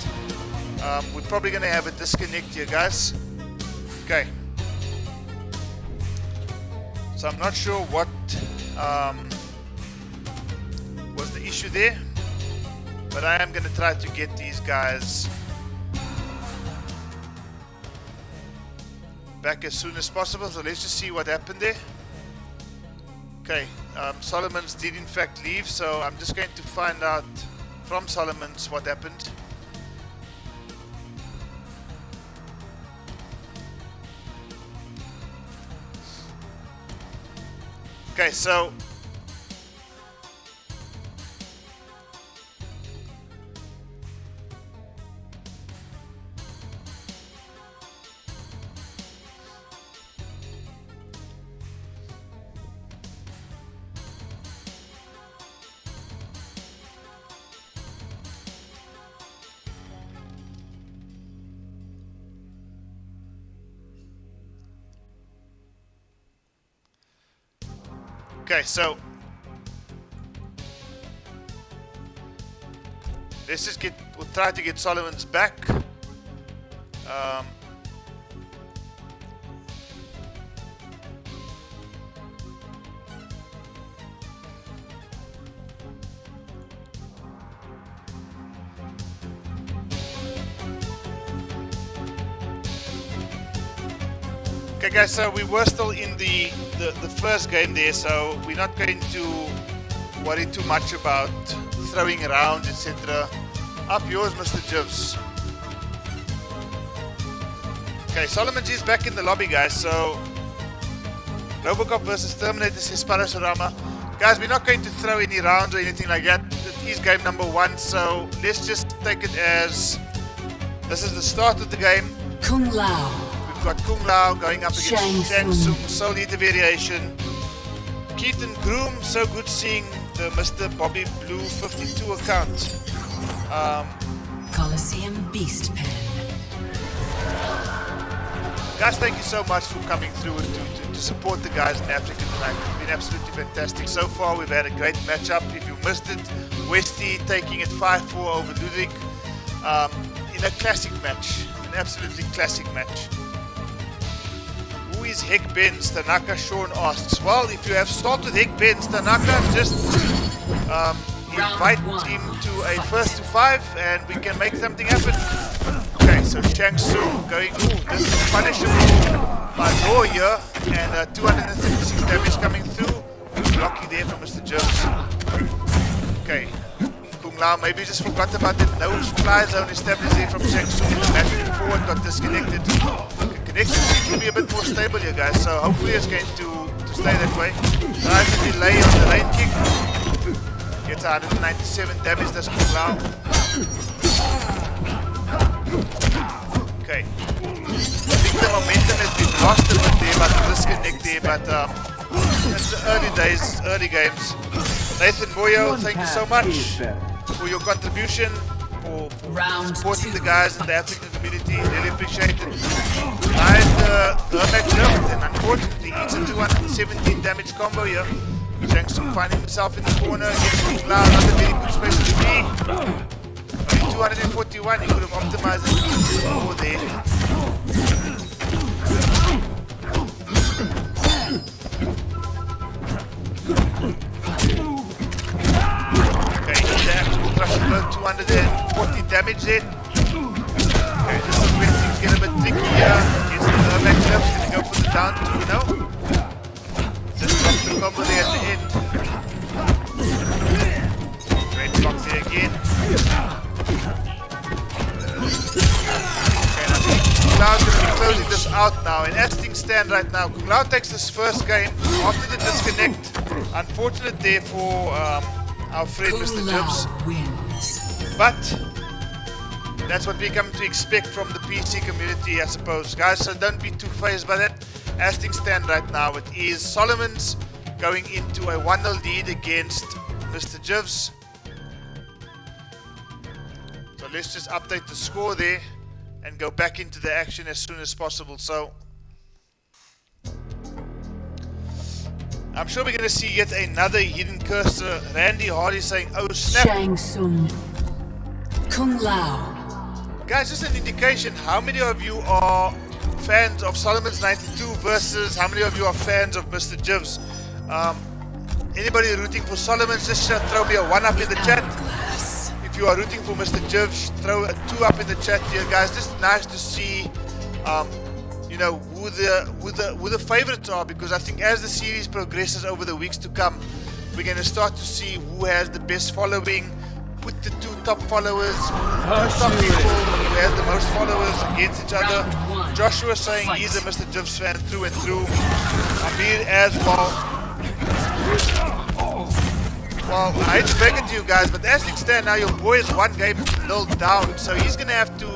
We're probably going to have a disconnect here, guys. Okay. So I'm not sure what was the issue there, but I am going to try to get these guys back as soon as possible. So let's just see what happened there. Okay, Solomons did in fact leave, so I'm just going to find out from Solomons what happened. Okay, so let's just we'll try to get Solomons back. Okay guys, so we were still in the first game there, so we're not going to worry too much about throwing around, etc. Up yours, Mr. Gibbs. Okay, Solomons is back in the lobby, guys, so Robocop versus Terminator says Parasurama. Guys, we're not going to throw any rounds or anything like that. It is game number 1, so let's just take it as this is the start of the game. Kung Lao. We've got Kung Lao going up against Shang Tsung, Soul Eater variation. Keaton Groom, so good seeing the Mr. Bobby Blue 52 account. Coliseum Beast Pen. Guys, thank you so much for coming through and to support the guys in Africa tonight. It's been absolutely fantastic. So far, we've had a great matchup. If you missed it, Westy taking it 5-4 over Ludrik in a classic match. An absolutely classic match. Who is Heck Benz? Tanaka Sean asks. Well, if you have started Heck Benz, Tanaka, just invite him to a 1st to 5 and we can make something happen. Okay, so Shang Tsung going, this is punishable by law here, and 236 damage coming through. Lucky there from Mr. Gibbs. Okay, Kung Lao maybe just forgot about the no fly zone established there from Shang Tsung. The match forward got disconnected. Okay, connection seems to be a bit more stable here, guys, so hopefully it's going to stay that way. Tries to delay on the lane kick. Gets 197 damage, that's Kung Lao. Okay. I think the momentum has been lost a bit there, but the disconnect there, but it's the early days, early games. Nathan Boyo, thank you so much for your contribution, for supporting the guys in the African community. Really appreciate it. Nice the Ermac lift, and unfortunately it's a 217 damage combo here. Shang Tsung finding himself in the corner against Kung Lao, not a very good space to be. 241, he could have optimized it over there. Okay, he's actually ultra super, 240 damage there. Okay, this is where things get a bit tricky here. Against the Ermac left, gonna go for the down 2 now. Just drops the combo there at the end. Great block there again. Kung Lao is going to be closing this out now, and as things stand right now, Kung Lao takes this first game after the disconnect. Unfortunate there for our friend Mr. Gibbs. But that's what we come to expect from the PC community, I suppose, guys. So don't be too fazed by that. As things stand right now, it is Solomon's going into a 1-0 lead against Mr. Gibbs. So let's just update the score there and go back into the action as soon as possible. So I'm sure we're going to see yet another hidden cursor. Randy Hardy saying, oh snap. Shang Tsung. Kung Lao. Guys, just an indication, how many of you are fans of Solomon's 92 versus how many of you are fans of Mr. Gibbs? Anybody rooting for Solomon's, just throw me a 1 up in the chat. If you are rooting for Mr. Gibbs, throw a 2 up in the chat here, guys. Just nice to see, you know, who the favorites are, because I think as the series progresses over the weeks to come, we're going to start to see who has the best following. Put the 2 top followers, top people who has the most followers against each other. Joshua saying he's a Mr. Gibbs fan through and through. Amir as well. Well, I hate to break it to you guys, but as things stand now, your boy is 1 game 0 down, so he's gonna have to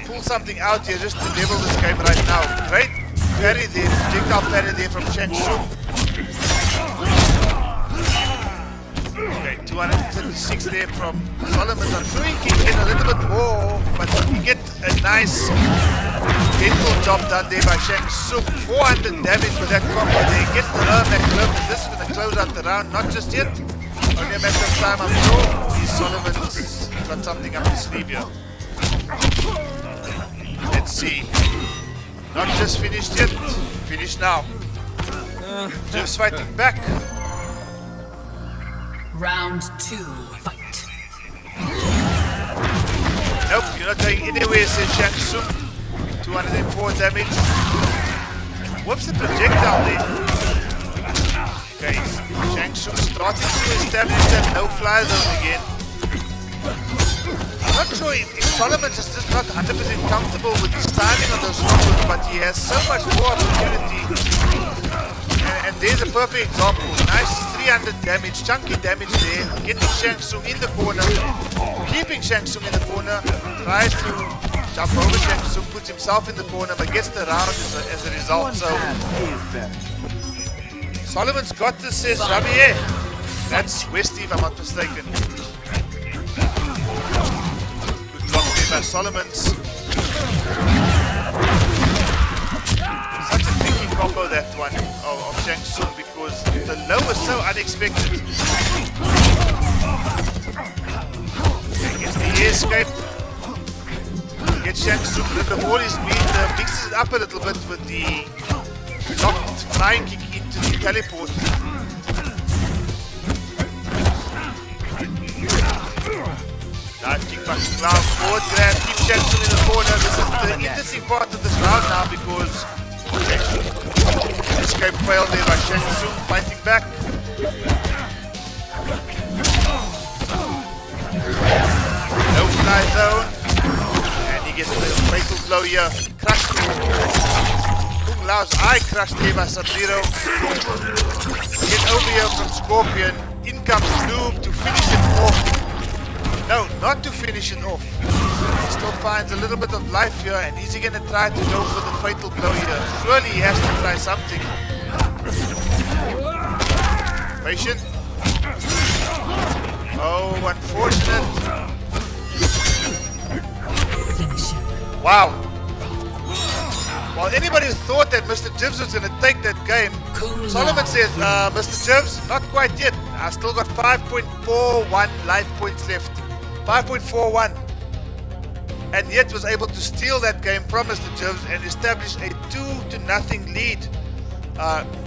pull something out here just to level this game right now. Great parry there, projectile parry there from Shang Tsung. Okay, 236 there from Solomon. I'm sure he can get a little bit more, but he get a nice dental job done there by Shang Tsung. 400 damage with that combo there. He gets the back glove, and this is going to close out the round. Not just yet, only a matter of time, I'm sure. Solomon's got something up his sleeve here. Let's see. Not just finished yet, finished now. Just fighting back. Round 2, fight. Nope, you're not going anywhere, says Shang Tsung. 204 damage. What's the projectile there? Okay, Shang Tsung starting to establish that no-fly zone again. I'm not sure if Solomon's is just not 100% comfortable with his timing on those combos, but he has so much more opportunity. And there's a perfect example. Nice 300 damage, chunky damage there. Getting Shang Tsung in the corner. Keeping Shang Tsung in the corner. Tries to jump over Shang Tsung, puts himself in the corner, but gets the round as a result. So Solomon's got this, says Rabier. That's Westy, if I'm not mistaken. Good block there by Solomon's. Such a tricky combo, that one of Shang Tsung, because the low was so unexpected. Okay, gets the air escape. Gets Shang Tsung rid of all his speed, mixes it up a little bit with the locked flying kick into the teleport. Nice kick back to ground, forward grab, keep Shang Tsung in the corner. This is the interesting part of this round now, because escape failed there by Shang Tsung, fighting back. No fly zone. And he gets a fatal blow here. Crushed. Kung Lao's eye crushed there by Sub-Zero. Get over here from Scorpion. In comes Noob to finish it off. No, not to finish it off. He still finds a little bit of life here, and is he going to try to go for the fatal blow here? Surely he has to try something. Patient. Oh, unfortunate. Wow. Well, anybody who thought that Mr. Gibbs was going to take that game, Solomon says, Mr. Gibbs, not quite yet. I still got 5.41 life points left. 5.41. And yet was able to steal that game from Mr. Gibbs and establish a 2-0 lead.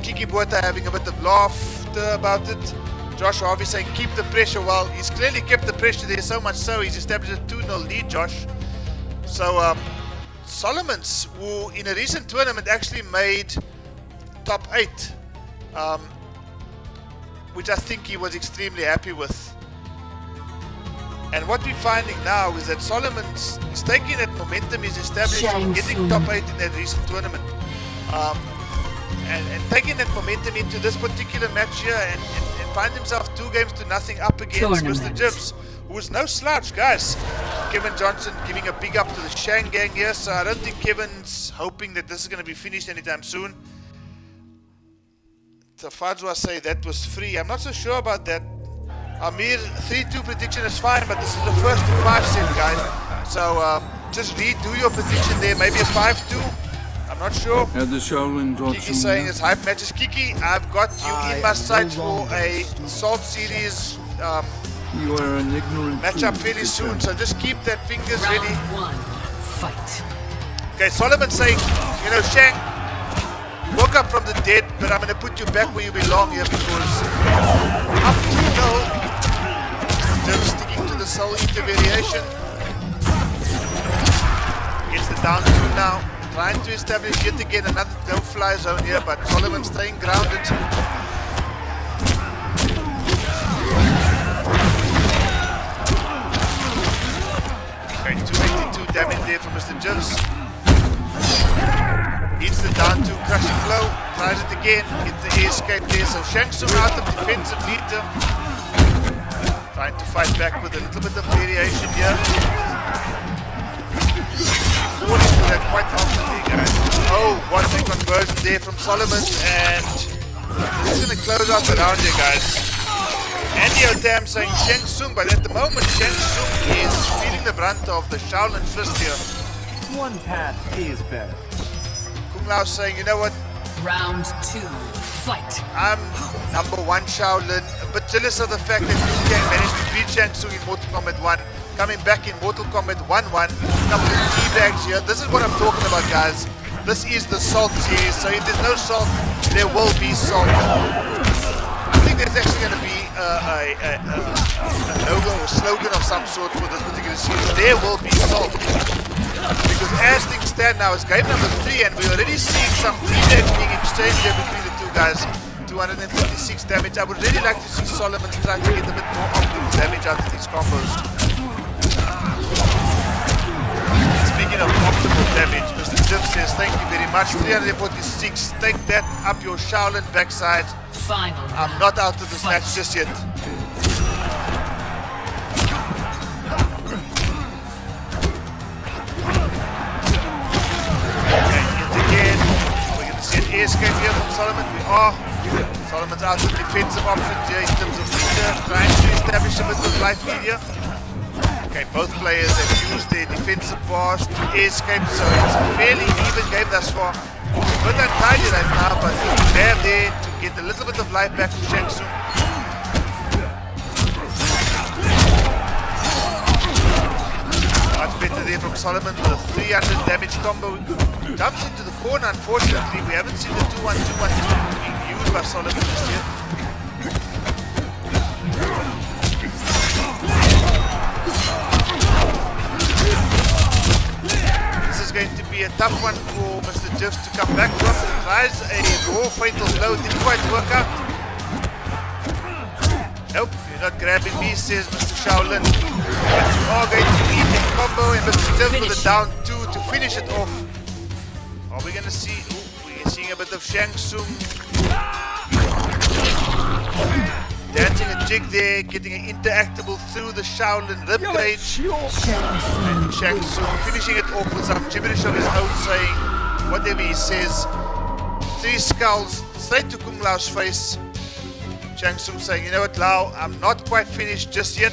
Kiki Bota having a bit of laughter about it. Josh Harvey saying keep the pressure. Well, he's clearly kept the pressure there, so much so he's established a 2-0 lead, Josh. So Solomon's, who in a recent tournament actually made top 8, which I think he was extremely happy with. And what we're finding now is that Solomon's is taking that momentum he's established, getting top 8 in that recent tournament, and taking that momentum into this particular match here, and finds himself 2-0 up against Mr. Gibbs, who is no slouch, guys. Kevin Johnson giving a big up to the Shang gang here, so I don't think Kevin's hoping that this is going to be finished anytime soon. Tafadzwa say that was free. I'm not so sure about that. Amir, 3-2 prediction is fine, but this is the first 5 set, guys. So just redo your prediction there, maybe a 5-2. I'm not sure. Kiki saying it's hype matches. Kiki, I've got you in my sights for a Salt Series You are an ignorant matchup very soon, so just keep that fingers ready. Round 1, fight. Okay, Solomon saying, you know, Shang, woke up from the dead, but I'm going to put you back where you belong here because up to just sticking to the soul eater variation. Gets the down 2 now. Trying to establish yet again another no-fly zone here, but Solomon staying grounded. Okay, 282 damage there from Mr. Gibbs. Hits the down 2 crushing blow. Tries it again. Gets the escape there. So Shang Tsung out of defensive meter. Trying to fight back with a little bit of variation here. Falling to that quite often there, guys. Oh, what a conversion there from Solomon, and this is going to close out the round here, guys. Andy Otam saying Shang Tsung, but at the moment Shang Tsung is feeling the brunt of the Shaolin fist here. One path is better. Kung Lao saying, you know what? Round 2, fight. I'm number 1 Shaolin, a bit jealous of the fact that Liu Kang managed to beat Shang Tsung in Mortal Kombat 1. Coming back in Mortal Kombat 1-1, couple of teabags here. This is what I'm talking about, guys. This is the Salt series, so if there's no salt, there will be salt. I think there's actually going to be a logo or slogan of some sort for this particular series. There will be salt. Because as things stand now, it's game number 3, and we're already seeing some teabags being exchanged here between the two guys. 256 damage. I would really like to see Solomon try to get a bit more optimal damage out of these combos. Speaking of optimal damage, Mr. Gibbs says, thank you very much. 346, take that up your Shaolin backside. Final. I'm not out of this match just yet. Okay, yet again, we're going to see an escape here from Solomon. We are. Solomon's out of defensive options here in terms of meter, trying to establish a bit of life media. Okay, both players have used their defensive bars to escape, so it's a fairly even game thus far. It's a bit untidy right now, but they're there to get a little bit of life back to Shang Tsung. Much better there from Solomon with a 300 damage combo. Jumps into the corner, unfortunately. We haven't seen the 2-1-2-1-2 being used by Solomon this year. Going to be a tough one for Mr. Gibbs to come back from. Tries a raw fatal blow, didn't quite work out. Nope, you're not grabbing me, says Mr. Shaolin. But you are going to eat a combo, and Mr. Gibbs with a down 2 to finish it off. Are we going to see? Ooh, we're seeing a bit of Shang Tsung dancing a jig there, getting an interactable through the Shaolin ribcage. And Shang Tsung finishing it off with some gibberish of his own, saying whatever he says. 3 skulls straight to Kung Lao's face. Shang Tsung saying, you know what, Lao, I'm not quite finished just yet.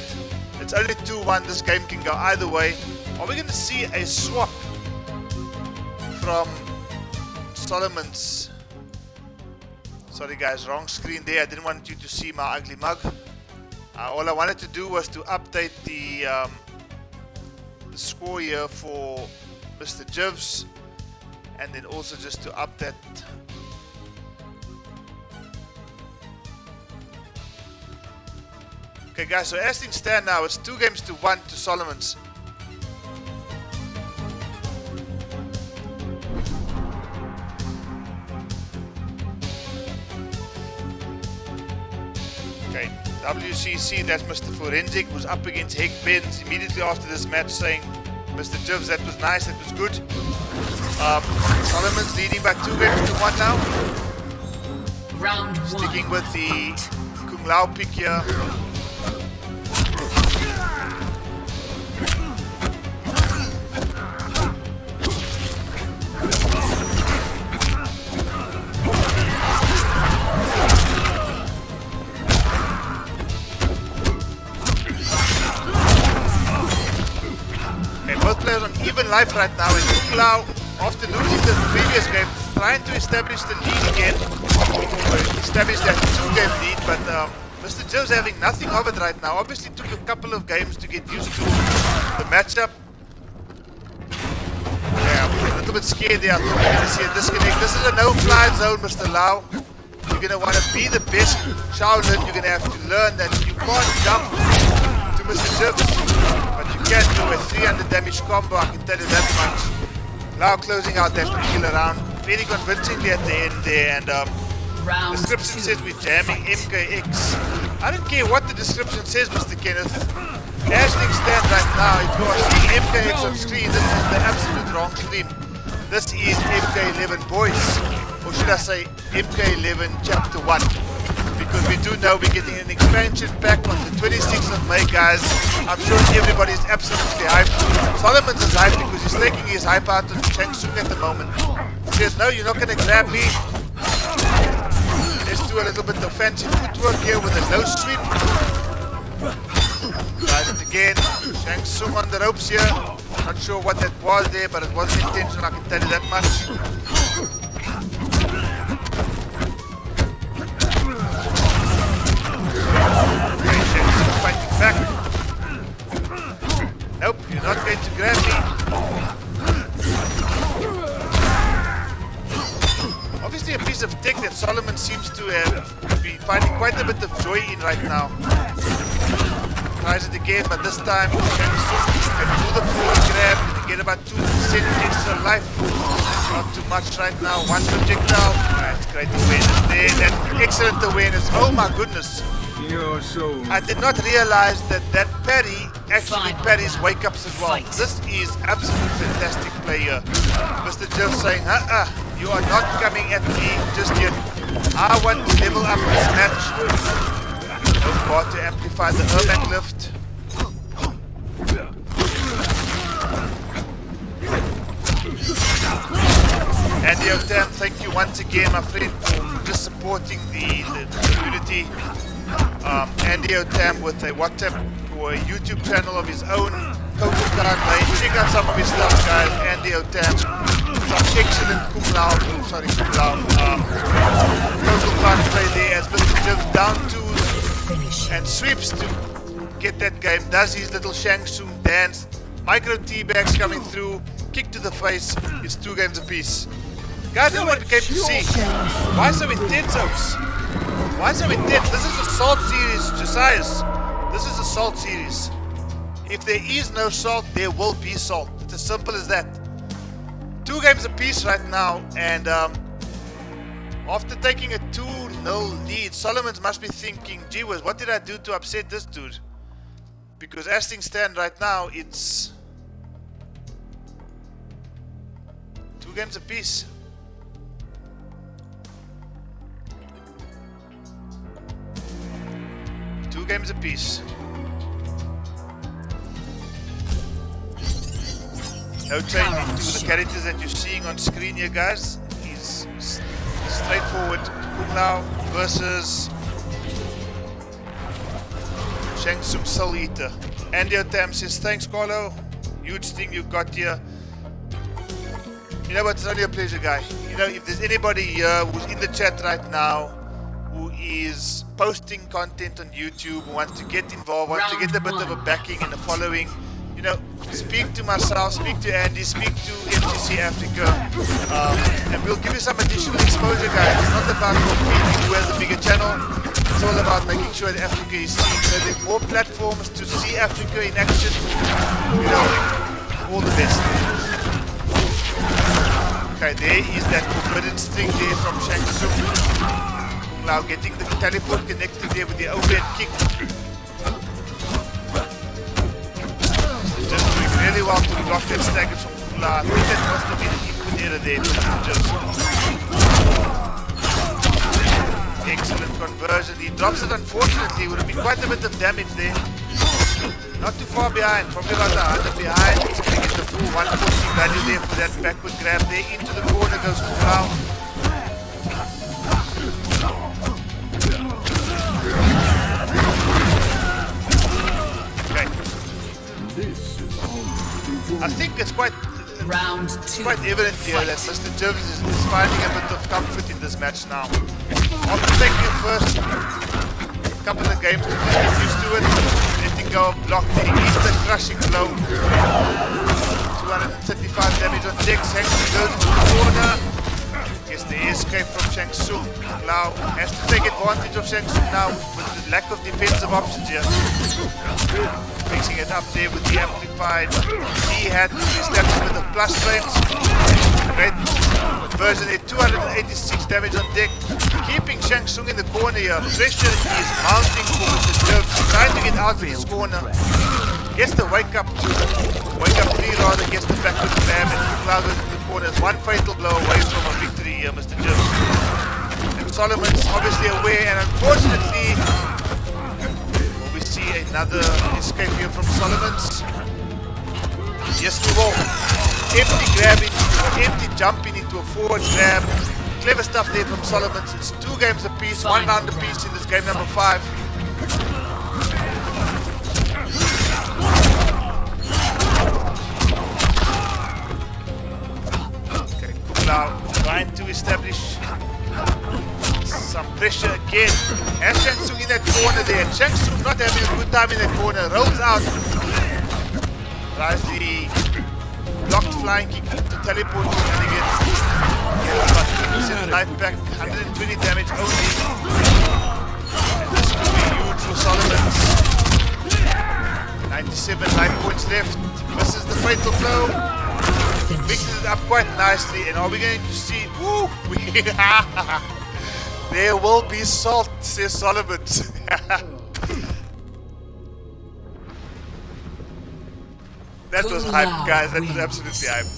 It's only 2-1, this game can go either way. Are we going to see a swap from Solomon's? Sorry guys, wrong screen there. I didn't want you to see my ugly mug. All I wanted to do was to update the score here for Mr. Gibbs, and then also just to update. Okay guys, so as things stand now, it's 2-1 to Solomon's. Okay, WCC, that's Mr. Forensic, was up against Heck Benz immediately after this match, saying, Mr. Gibbs, that was nice, that was good. Solomon's leading by 2-1 now. Round 1. Sticking with the Kung Kung Lao pick here. Both players on even life right now, and Kung Lao, after losing the previous game, trying to establish the lead again, or establish that 2-game lead, but Mr. Gibbs having nothing of it right now. Obviously took a couple of games to get used to the matchup. Yeah, we're a little bit scared there. I thought we were going to see a disconnect. This is a no-fly zone, Mr. Lau. You're going to want to be the best Shaolin. You're going to have to learn that you can't jump to Mr. Gibbs. Can do a 300 damage combo, I can tell you that much. Now closing out that particular round very convincingly at the end there, and the description says we're jamming MKX. I don't care what the description says, Mr. Kenneth. As things stand right now, if you are seeing MKX on screen, this is the absolute wrong stream. This is MK11 boys, or should I say MK11 Chapter 1. Because we do know we're getting an expansion pack on the 26th of May, guys. I'm sure everybody's absolutely hyped. Solomon's is hyped because he's taking his hype out on Shang Tsung at the moment. He says, no, you're not going to grab me. Let's do a little bit of fancy footwork here with a low sweep. Tries it again. Shang Tsung on the ropes here. Not sure what that was there, but it wasn't intentional, I can tell you that much. Fighting back. Nope, you're not going to grab me. Obviously a piece of tech that Solomon seems to be finding quite a bit of joy in right now. Tries it again, but this time Shang Tsung can do the forward grab and get about 2% extra life. Not too much right now. One projectile. That's great awareness there. That's excellent awareness. Oh my goodness. I did not realize that that parry actually parries wake-ups as well. This is absolute fantastic play here. Mr. Gibbs saying, you are not coming at me just yet. I want to level up this match. No bar to amplify the urban lift. Andy O'Tam, thank you once again, my friend, for just supporting the community. Andy O'Tam with a WhatsApp or a YouTube channel of his own. Check out some of his stuff, guys. Andy O'Tam, some excellent Kung Lao total card play there as Mr. Gibbs down twos and sweeps to get that game. Does his little Shang Tsung dance. Micro T-bags coming through. Kick to the face. It's 2 games apiece. Guys, this is what we came to see. Why so intense, Oaks? Why so intense? This is a Salt series, Josias. This is a Salt series. If there is no Salt, there will be Salt. It's as simple as that. 2 games apiece right now, and after taking a 2-0 lead, Solomons must be thinking, gee whiz, what did I do to upset this dude? Because as things stand right now, it's 2 games apiece. Games apiece. No changing to the characters that you're seeing on screen here, guys. He's straightforward. Kung Lao versus Shang Tsung Soul Eater. Andy O'Tam says, thanks, Carlo. Huge thing you got here. You know what? It's only a pleasure, guy. You know, if there's anybody here who's in the chat right now who is posting content on YouTube, who wants to get involved, wants to get a bit of a backing and a following, you know, speak to myself, speak to Andy, speak to FGC Africa, and we'll give you some additional exposure, guys. It's not about competing who has a bigger channel. It's all about making sure that Africa is seen. So there's more platforms to see Africa in action. You know, all the best. Okay, there is that forbidden string there from Shang Tsung. Now getting the teleport connected there with the overhead kick. Just doing really well to block that stagger from Kung Lao. I think that must have been an input error there. Just Excellent conversion. He drops it, unfortunately. Would have been quite a bit of damage there. Not too far behind, probably about 100 behind. He's going to get the full 140 value there for that backward grab there. Into the corner goes Kung. Okay. I think it's quite evident here that Mr. Gibbs is finding a bit of comfort in this match now. After taking the first couple of games to get used to it, letting go of block, he needs the crushing blow. 235 damage on deck. Shang Tsung goes to the corner. Gets the escape from Shang Tsung. Now has to take advantage of Shang Tsung now with the lack of defensive options here. Mixing it up there with the amplified. He had to establish with the plus frames. Great conversion there, 286 damage on deck. Keeping Shang Tsung in the corner here. Pressure is mounting for Mr. Gibbs. Trying to get out of this corner. Gets the wake up 3 rather, gets the backward grab and Cloud in the corner. One fatal blow away from a victory here, Mr. Gibbs. And Solomon's obviously aware, and unfortunately we see another escape here from Solomon's. Yes, we will. Empty grabbing, empty jumping into a forward grab. Clever stuff there from Solomon's. It's 2 games apiece, 1 round apiece in this game number 5. Okay, Kuklau trying to establish some pressure again. Has Shang Tsung in that corner there. Shang Tsung not having a good time in that corner. Rolls out. Tries the blocked flying kick to teleport shenanigans. About 20% life back, 120 damage only. And this could be huge for Solomons. 97 life points left. Misses the fatal blow. Mixes it up quite nicely. And are we going to see? Woo! There will be salt, says Solomons. That was hype, guys. That was absolutely hype.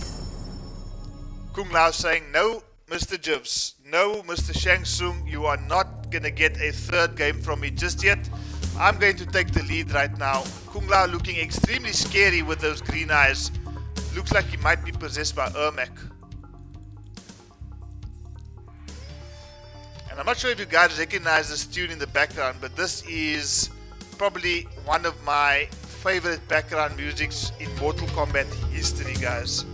Kung Lao saying, no, Mr. Gibbs. No, Mr. Shang Tsung. You are not going to get a 3rd game from me just yet. I'm going to take the lead right now. Kung Lao looking extremely scary with those green eyes. Looks like he might be possessed by Ermac. And I'm not sure if you guys recognize this tune in the background, but this is probably one of my favorite background musics in Mortal Kombat history, guys.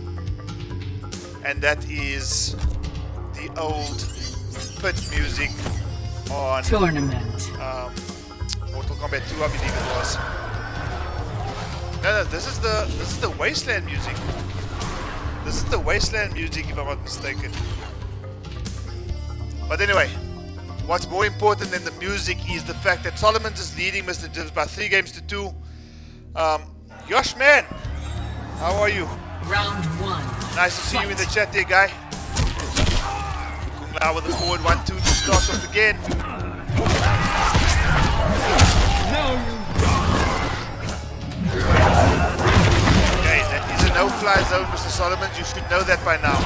And that is the old pit music on Tournament. Mortal Kombat 2, I believe it was. No, this is the Wasteland music. This is the Wasteland music, if I'm not mistaken. But anyway, what's more important than the music is the fact that Solomons is leading Mr. Gibbs by 3 games to 2. Yosh man, how are you? Round 1. Nice to see you in the chat there, guy. Kung Lao with the forward 1-2 to start off again. Okay, that is a no-fly zone, Mr. Solomons. You should know that by now.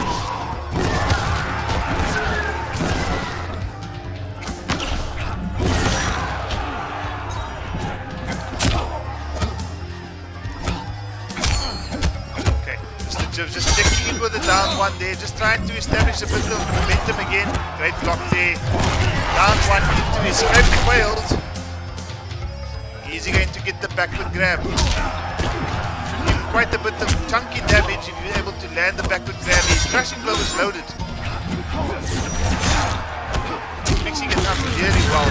Just checking in with the down 1 there, just trying to establish a bit of momentum again. Great block there. Down 1 into escape, failed. Easy going to get the backward grab. Should give quite a bit of chunky damage if you're able to land the backward grab. His crushing blow is loaded. Mixing it up really well.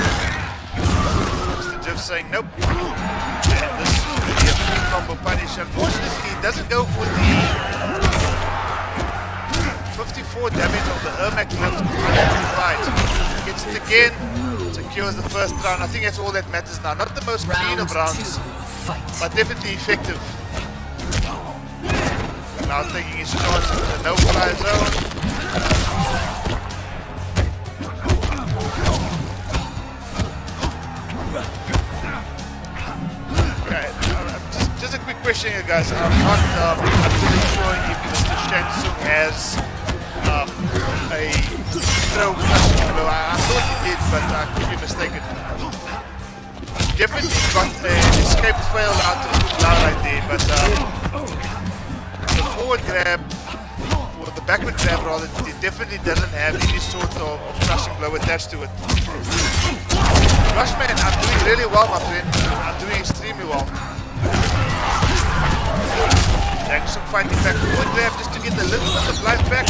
Mr. Gibbs saying nope. And this is going to be a free combo punish. Unfortunately, it doesn't go for the 54 damage of the Ermac lift fight. Gets it again, secures the first round. I think that's all that matters now. Not the most clean of rounds, but definitely effective. Now taking his chance with the no-fly zone. Okay, just a quick question here, guys. I'm not absolutely sure if Mr. Shang Tsung has a throw crushing blow. I thought he did, but I could be mistaken. Definitely got an escape fail out of Kumlau right there, but the forward grab, or the backward grab rather, it definitely doesn't have any sort of crushing blow attached to it. Rushman, I'm doing really well, my friend. I'm doing extremely well. Jackson fighting back, forward grab just to get a little bit of life back.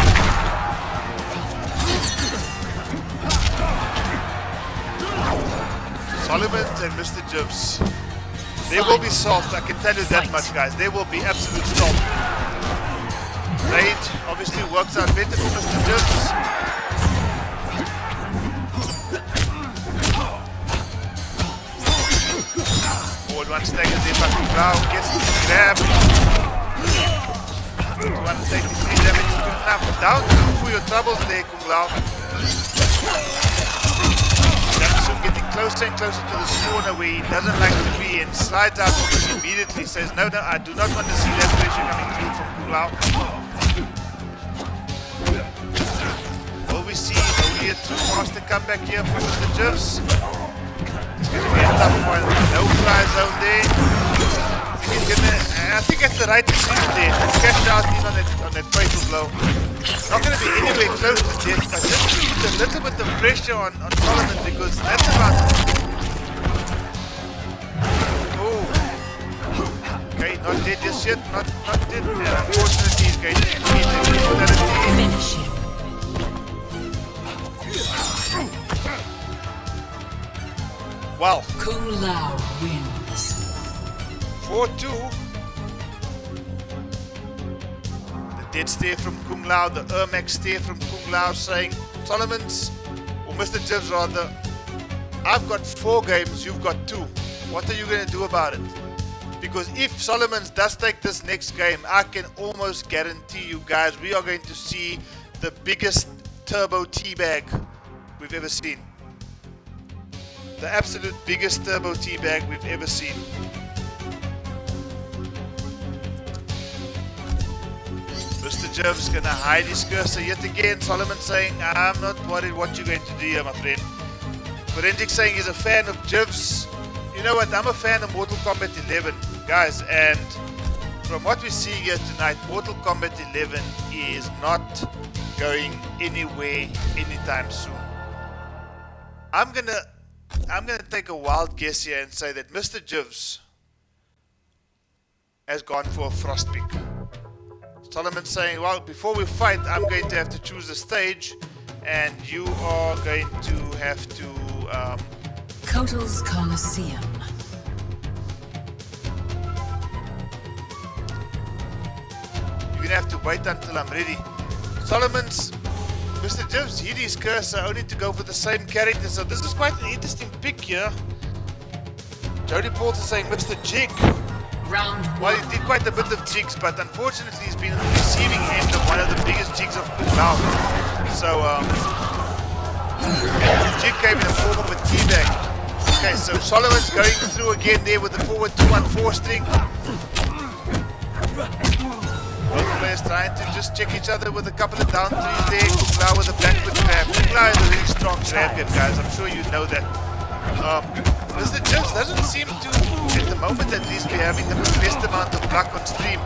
Solomon and Mr. Gibbs. They will be soft, I can tell you that much, guys. They will be absolute soft. Rage obviously works out better for Mr. Gibbs. Forward one staggers in by Kumlau, gets the grab. 283 damage is good enough. Down for your troubles there, Kumlau. Getting closer and closer to the corner where he doesn't like to be and slides out immediately. Says, no, I do not want to see that pressure coming through from Kumlau. Will we see only a true master comeback here for Mr. Gibbs? It's going to be a tough one. No fly zone there. I think that's the right decision there. Cashed out in on that fatal blow. Not going to be anywhere close to death, but just to put a little bit of pressure on Solomon because that's about. Oh. Okay, not dead just yet. Not dead. Yeah, unfortunately, he's going to need the Finish him. Wow. Kumlau wins. 4-2. Dead stare from Kumlau, the Ermac stare from Kumlau saying, Solomons, or Mr. Gibbs rather, I've got 4 games, you've got 2. What are you going to do about it? Because if Solomons does take this next game, I can almost guarantee you guys, we are going to see the biggest turbo teabag we've ever seen. The absolute biggest turbo teabag we've ever seen. Mr. Gibbs gonna hide his cursor yet again. Solomon saying, I'm not worried what you're going to do here, my friend. Forensic saying he's a fan of Gibbs. You know what? I'm a fan of Mortal Kombat 11, guys. And from what we see here tonight, Mortal Kombat 11 is not going anywhere anytime soon. I'm gonna take a wild guess here and say that Mr. Gibbs has gone for a frost pick. Solomon saying, well, before we fight, I'm going to have to choose a stage, and you are going to have to... Kotal's Coliseum. You're going to have to wait until I'm ready. Solomon's... Mr. Gibbs hit his cursor only to go for the same character, so this is quite an interesting pick here. Jody Paulson saying, Mr. Jig. Round 1. Well, he did quite a bit of jigs, but unfortunately he's been on the receiving end of one of the biggest jigs of Kumlau. So, the jig came in the form of a teabag. Okay, so Solomon's going through again there with the forward 2-1-4 string. Both players trying to just check each other with a couple of down threes there. Kumlau with a backward grab. Kumlau is a really strong grab here, guys. I'm sure you know that. Mr. Gibbs doesn't seem to, at the moment at least, be having the best amount of luck on stream.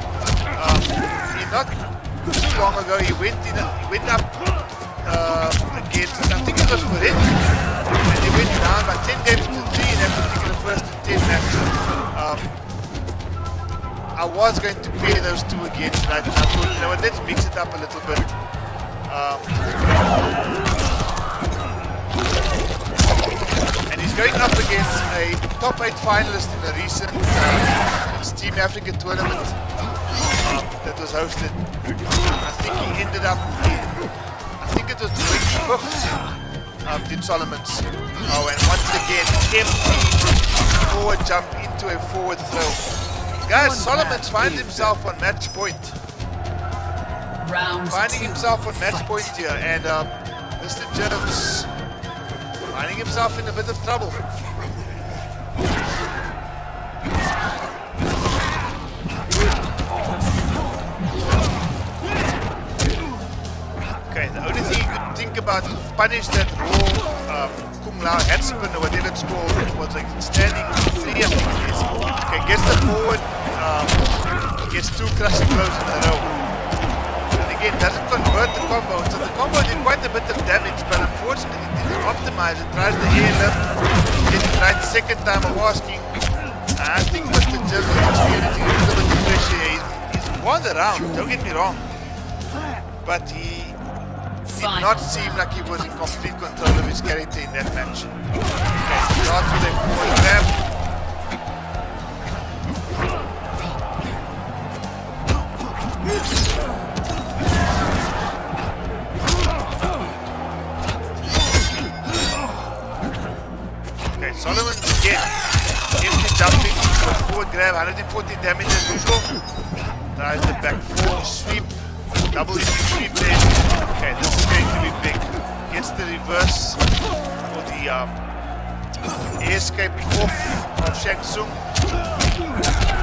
Not too long ago, he went up against, I think it was for him, and he went down by 10 games to 3 in that particular first and 10 match. I was going to pair those two again tonight, and I thought, you know what, let's mix it up a little bit. Going up against a top 8 finalist in the recent Team Africa tournament that was hosted. I think he ended up in, I think it was 25th, Tim Solomons. Oh, and once again, empty forward jump into a forward throw. Guys, Solomons finds himself on match point. Finding himself on match point here, and Mr. Gibbs finding himself in a bit of trouble. Okay, think about punish that raw Kung Lao head spin or whatever it's called. It was like standing 3 I think it is. Okay, gets the forward, gets 2 crushing blows in a row. And again, doesn't convert the combo. So the combo did quite a bit of damage, but unfortunately it didn't optimize. It tries the air lift, gets it right the second time of asking. I think Mr. Gibbs is experiencing a little bit of pressure here. He's won the round, don't get me wrong. But he did not seem like he was in complete control of his character in that match. Okay, starts with a forward grab. Okay, Solomon again. Empty jumping into a forward grab, 140 damage as usual. Tries the back 4 sweep. Double sweep there. Okay, this is going to be big. Gets the reverse for the air escaping off of Shang Tsung.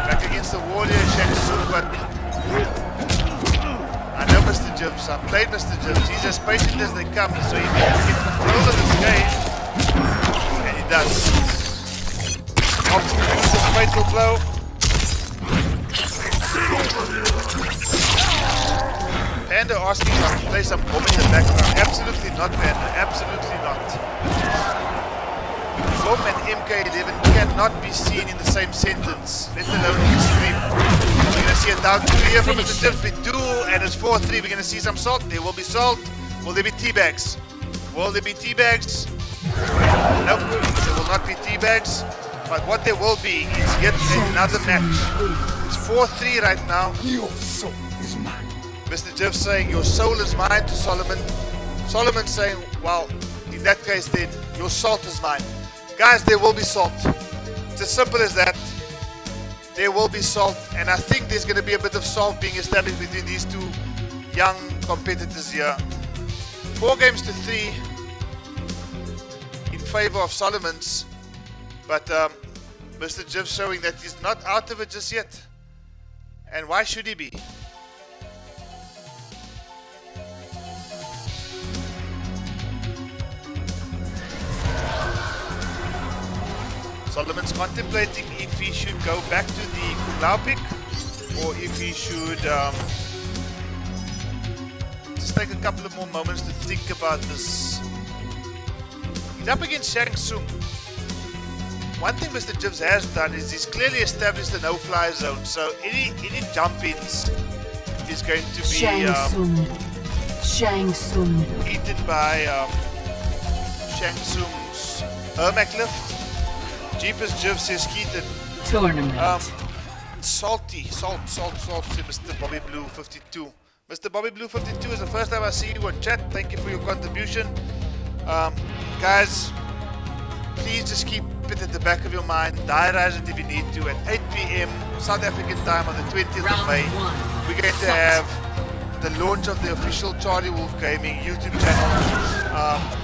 Back against the warrior Shang Tsung, but I know Mr. Gibbs. I've played Mr. Gibbs. He's as patient as they come, so he can get control of this game. And he does. Opts to use the fatal blow. Panda asking us to play some bomb in the background. Absolutely not, Panda. Absolutely not. Bomb and MK11 cannot be seen in the same sentence, let alone in stream. We're going to see a down 2 here from Mr. Gibbs. We do, and it's 4-3. We're going to see some salt. There will be salt. Will there be tea bags? Will there be tea bags? Nope, there will not be tea bags. But what there will be is yet another match. It's 4-3 right now. Your soul is mine. Mr. Gibbs saying, your soul is mine to Solomon. Solomon saying, well, in that case then, your salt is mine. Guys, there will be salt. It's as simple as that. There will be salt, and I think there's going to be a bit of salt being established between these two young competitors here. 4 games to 3 in favor of Solomon's, but Mr. Gibbs showing that he's not out of it just yet. And why should he be? Solomon's contemplating if he should go back to the Kung Lao pick or if he should just take a couple of more moments to think about this. He's up against Shang Tsung. One thing Mr. Gibbs has done is he's clearly established a no-fly zone, so any jump-ins is going to be Shang Tsung. eaten by Shang Tsung's Ermac lift. Jeepers Gibbs says Keaton. Tournament. Salty, salt, said Mr. Bobby Blue 52. Mr. Bobby Blue 52 is the first time I see you on chat. Thank you for your contribution. Guys, please just keep it at the back of your mind. Diarize it if you need to. At 8 p.m. South African time on the 20th of May, we're going to have the launch of the official Charlie Wolf Gaming YouTube channel.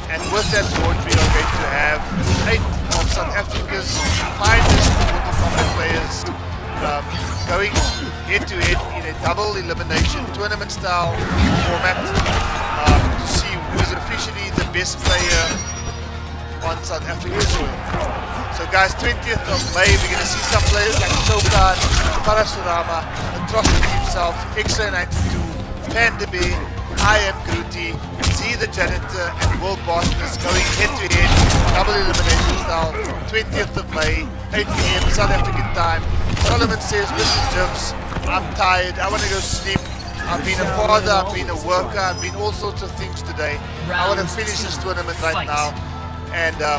And with that launch, we are going to have 8 of South Africa's finest Mortal Kombat players going head-to-head in a double elimination tournament style format to see who is officially the best player on South Africa's soil. So guys, 20th of May, we're going to see some players like Shokan, Parasurama, Atrocity himself, X-Ray92, Panda Bear, I Am Grooti, Z the Janitor, and World Partners going head-to-head, double elimination style, 20th of May, 8 p.m. South African time. Solomon says, Mr. Gibbs, I'm tired, I want to go sleep. I've been a father, I've been a worker, I've been all sorts of things today. I want to finish this tournament right now. And I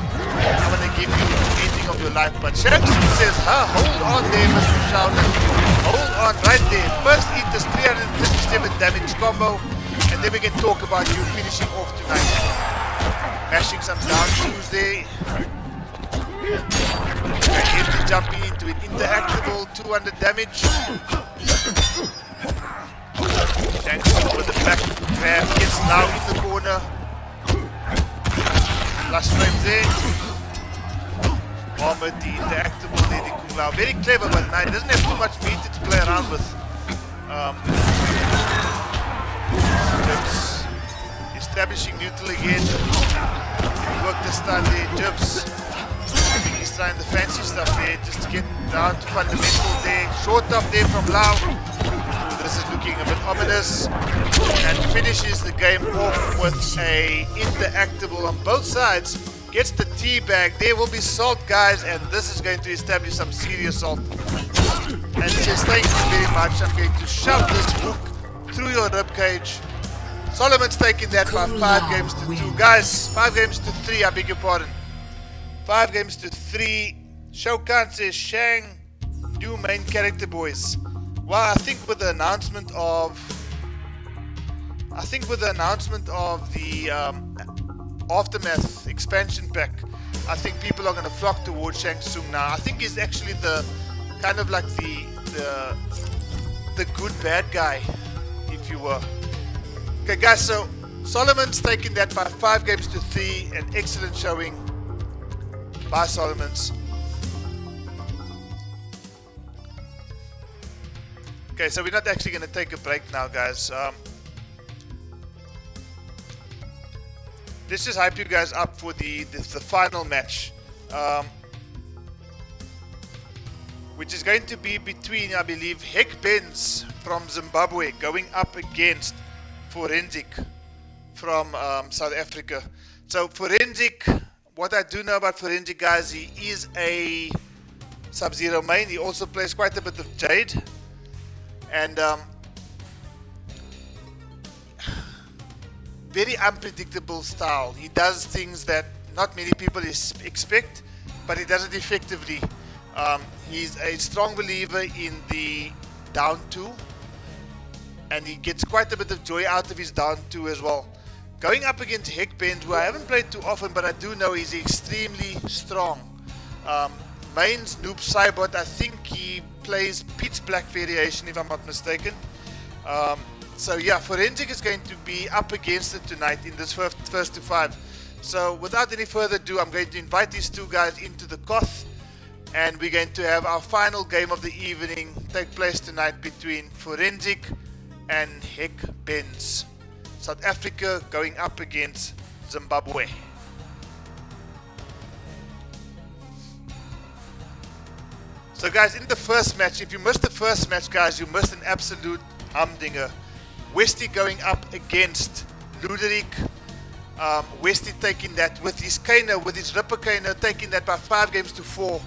want to give you the ending of your life. But Shang Tsung says, hold on there, Mr. Shouter. Hold on right there. First eat this 357 damage combo, and then we can talk about you finishing off tonight. Mashing some down twos there. And empty jumping into an interactable 200 damage. Shang Tsung with the back grab gets now in the corner. Last frame there. Armored, the interactable there, the Kung Lao. Very clever, but now he doesn't have too much meter to play around with. establishing neutral again. Work the stun there, Gibbs. He's trying the fancy stuff there just to get down to fundamental there. Short up there from Lau. This is looking a bit ominous. And finishes the game off with a interactable on both sides. Gets the teabag. There will be salt, guys, and this is going to establish some serious salt. And says, thank you very much. I'm going to shove this hook through your ribcage. Solomon's taking that by 5 games to 2. Guys, 5 games to 3, I beg your pardon. 5 games to 3. Shoukan says, Shang, new main character, boys. Well, I think with the announcement of the Aftermath expansion pack, I think people are going to flock towards Shang Tsung now. I think he's actually the kind of like the good bad guy, if you will. Okay, guys, so Solomon's taking that by 5 games to 3. An excellent showing by Solomon's. Okay, so we're not actually going to take a break now, guys. Let's just hype you guys up for the final match, which is going to be between, I believe, Gibbs from Zimbabwe going up against Forensic from South Africa. So Forensic, what I do know about Forensic, guys, he is a Sub-Zero main. He also plays quite a bit of Jade. And very unpredictable style. He does things that not many people expect, but he does it effectively. He's a strong believer in the down 2, and he gets quite a bit of joy out of his down 2 as well. Going up against Gibbs, who I haven't played too often, but I do know he's extremely strong. Mains Noob Cybot, I think he plays Pitch Black variation, if I'm not mistaken. So yeah, Forensic is going to be up against it tonight in this first to 5. So without any further ado, I'm going to invite these two guys into the Koth, and we're going to have our final game of the evening take place tonight between Forensic and Gibbs. South Africa going up against Zimbabwe. So guys, in the first match, if you missed the first match, guys, you missed an absolute humdinger. Westy going up against Ludrik. Westy taking that with his Kainer, with his Ripper Kainer, taking that by 5 games to 4.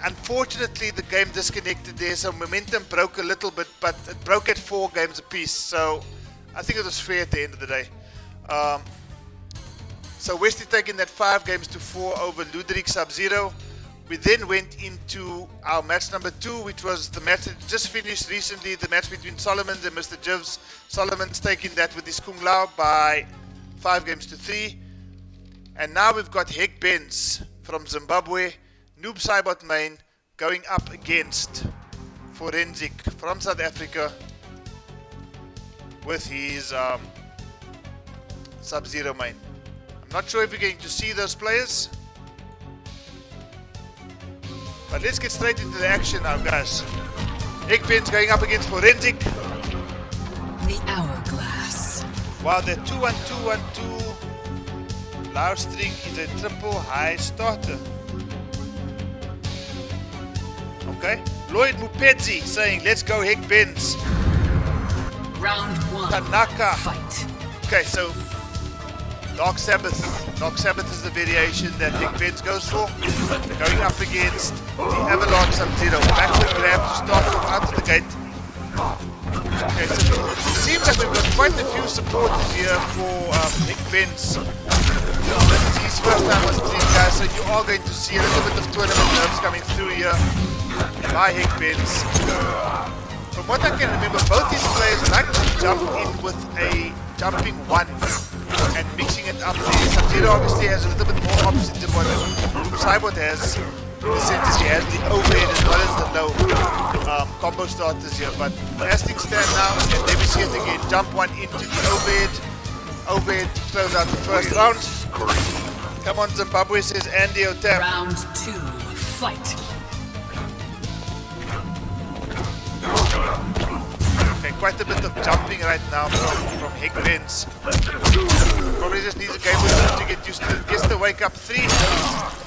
Unfortunately, the game disconnected there, so momentum broke a little bit, but it broke at 4 games apiece. So I think it was fair at the end of the day. So Westy taking that 5 games to 4 over Ludrik Sub-Zero. We then went into our match number 2, which was the match that just finished recently, the match between Solomons and Mr. Gibbs. Solomons taking that with his Kung Lao by 5 games to 3. And now we've got Gibbs from Zimbabwe, Noob Cybot main, going up against Forensic from South Africa with his Sub-Zero main. I'm not sure if we're going to see those players, but let's get straight into the action now, guys. Gibbs going up against Forensic. The Hourglass. Wow, the 2-1-2-1-2 Loud String is a triple high starter. Okay, Lloyd Mupedzi saying, let's go Gibbs. Round 1. Tanaka. Fight. Okay, so Dark Sabbath. Dark Sabbath is the variation that Gibbs goes for. Going up against the Avalanche Sub-Zero. Backward grab to start from out of the gate. Okay, so it seems like we've got quite a few supporters here for Gibbs. This is his first time on stream, guys, so you are going to see a little bit of tournament nerves coming through here by Gibbs. From what I can remember, both these players like to jump in with a jumping 1 and mixing it up there. Sub-Zero obviously has a little bit more options than what Noob Cybot has. In the sense that he has the overhead as well as the low combo starters here. But as things stand now, and there we see it again, jump 1 into the overhead. Overhead to close out the first round. Come on, Zimbabwe, says Andy Otap. Round 2. Fight. Okay, quite a bit of jumping right now from Higbens. Probably just needs a game with him to get used to it. Gets the wake up 3.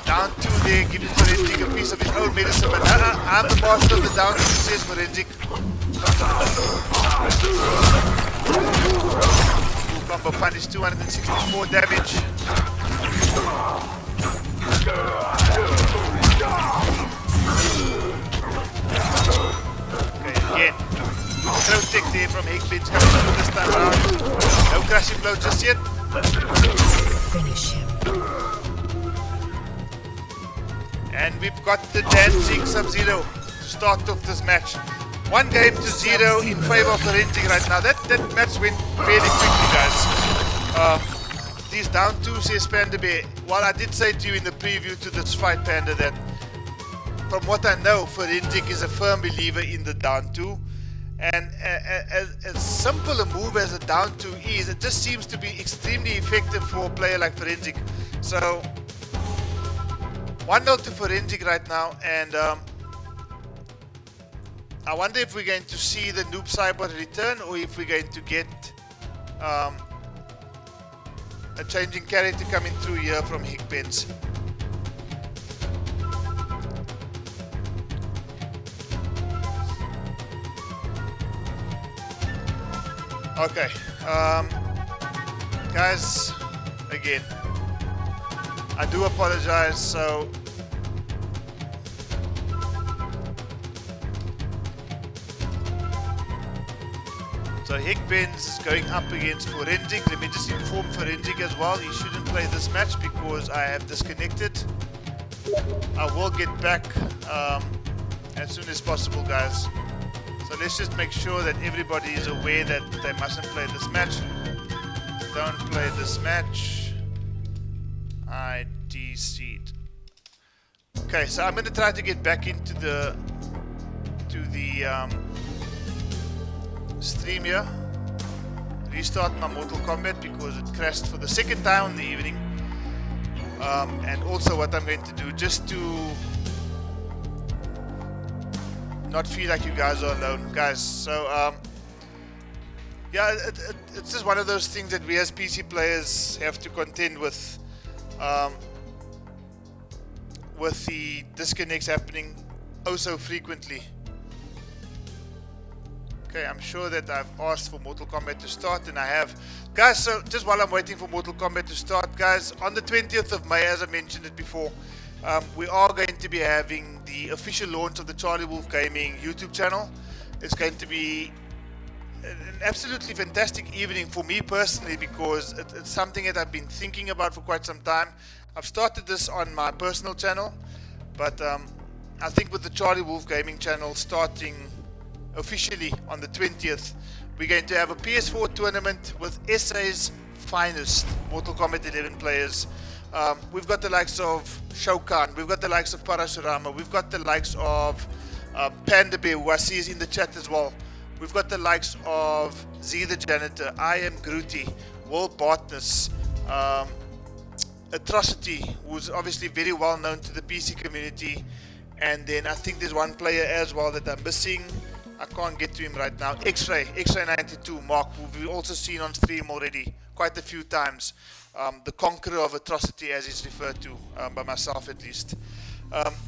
Down 2 there, giving Forensic a piece of his own medicine. But I'm the master of the down 2, says Forensic. Full combo punish, 264 damage. Okay, again. Throw tech there from Higbens coming through this time around. No crushing blow just yet. Finish him. And we've got the dancing Sub-Zero to start off this match. 1 game to 0 in favor of Forensic right now. That match went fairly quickly, guys. These down 2, says Panda Bear. Well, I did say to you in the preview to this fight, Panda, that from what I know, Forensic is a firm believer in the down 2. And as simple a move as a down 2 is, it just seems to be extremely effective for a player like Forensic. So 1-0 to Forensic right now, and I wonder if we're going to see the Noob Cyber return, or if we're going to get a changing character coming through here from Higbens. Okay, guys, again, I do apologize. So Higbens is going up against Forensic. Let me just inform Forensic as well, he shouldn't play this match because I have disconnected. I will get back as soon as possible, guys. So let's just make sure that everybody is aware that they mustn't play this match. Don't play this match. I DC'd. Okay, so I'm going to try to get back into the stream here. Restart my Mortal Kombat because it crashed for the 2nd time in the evening. And also what I'm going to do, just to not feel like you guys are alone, guys. So yeah, it's just one of those things that we as PC players have to contend with the disconnects happening oh so frequently. Okay, I'm sure that I've asked for Mortal Kombat to start, and I have. Guys, so just while I'm waiting for Mortal Kombat to start, guys, on the 20th of May, as I mentioned it before, we are going to be having the official launch of the Charlie Wolf Gaming YouTube channel. It's going to be an absolutely fantastic evening for me personally, because it's something that I've been thinking about for quite some time. I've started this on my personal channel, but I think with the Charlie Wolf Gaming channel starting officially on the 20th, we're going to have a PS4 tournament with SA's finest Mortal Kombat 11 players. We've got the likes of Shao Kahn, we've got the likes of Parashurama, we've got the likes of Panda Bear, who I see is in the chat as well. We've got the likes of Z the Janitor, I Am Grootty, Will Bartness, Atrocity, who's obviously very well known to the PC community, and then I think there's one player as well that I'm missing. I can't get to him right now. X-Ray 92, Mark, who we've also seen on stream already quite a few times. The Conqueror of Atrocity, as he's referred to by myself at least.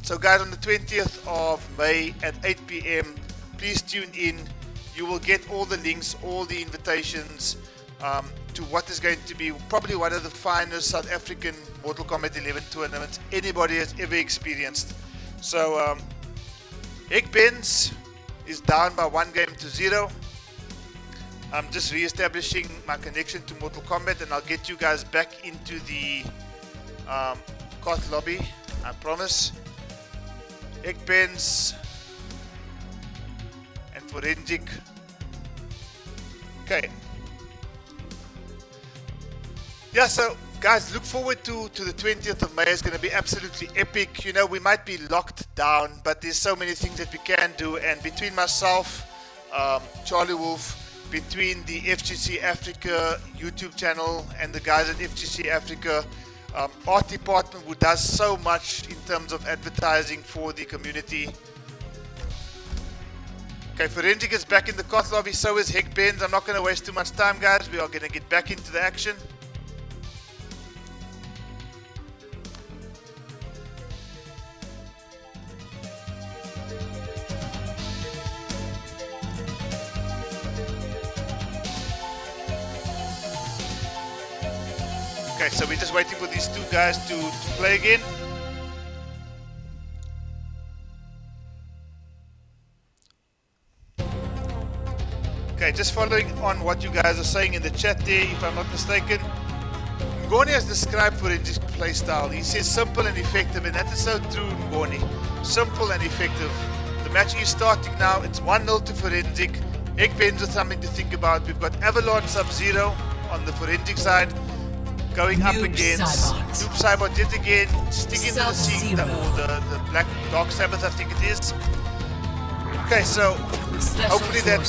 So guys, on the 20th of May at 8 PM, please tune in. You will get all the links, all the invitations to what is going to be probably one of the finest South African Mortal Kombat 11 tournaments anybody has ever experienced. So Higbens is down by 1-0. I'm just re-establishing my connection to Mortal Kombat, and I'll get you guys back into the Koth lobby, I promise. Higbens and Forensic. Okay. Yeah, so guys, look forward to the 20th of May. It's going to be absolutely epic. You know, we might be locked down, but there's so many things that we can do. And between myself, Charlie Wolf, between the FGC Africa YouTube channel and the guys at FGC Africa, art department, who does so much in terms of advertising for the community. Okay, Forensic is back in the Koth lobby, so is Hickbens. I'm not going to waste too much time, guys. We are going to get back into the action. Okay, so we're just waiting for these two guys to play again. Okay, just following on what you guys are saying in the chat there, if I'm not mistaken. Ngoni has described Forensic's playstyle. He says simple and effective, and that is so true, Ngoni. Simple and effective. The match is starting now. It's 1-0 to Forensic. Hickbens with something to think about. We've got Avalon Sub-Zero on the Forensic side, going up against Noob Saibot yet again, sticking to the scene, the Black Dark Sabbath, I think it is. Okay, so hopefully that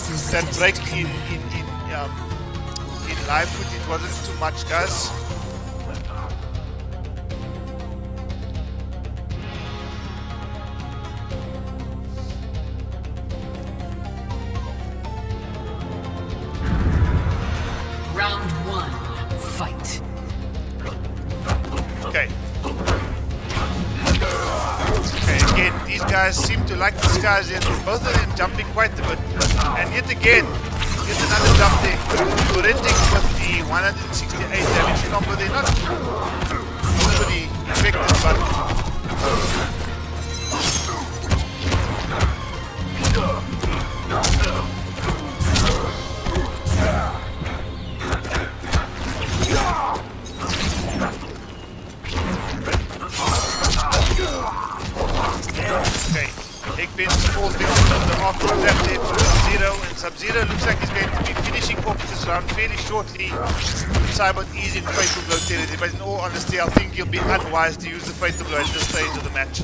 break in live footage wasn't too much, guys. Round 1, fight. Okay. Okay, again, these guys seem to like these guys here. Both of them jumping quite a bit. And yet again, here's another jump there. Forensic with the 168 damage combo. They're not fully effective, but okay, Hickbens falls down on the after trap there for Sub-Zero, and Sub-Zero looks like he's going to be finishing off this round fairly shortly. Saibot is in Fatal Blow territory, but in all honesty, I think he'll be unwise to use the Fatal Blow at this stage of the match.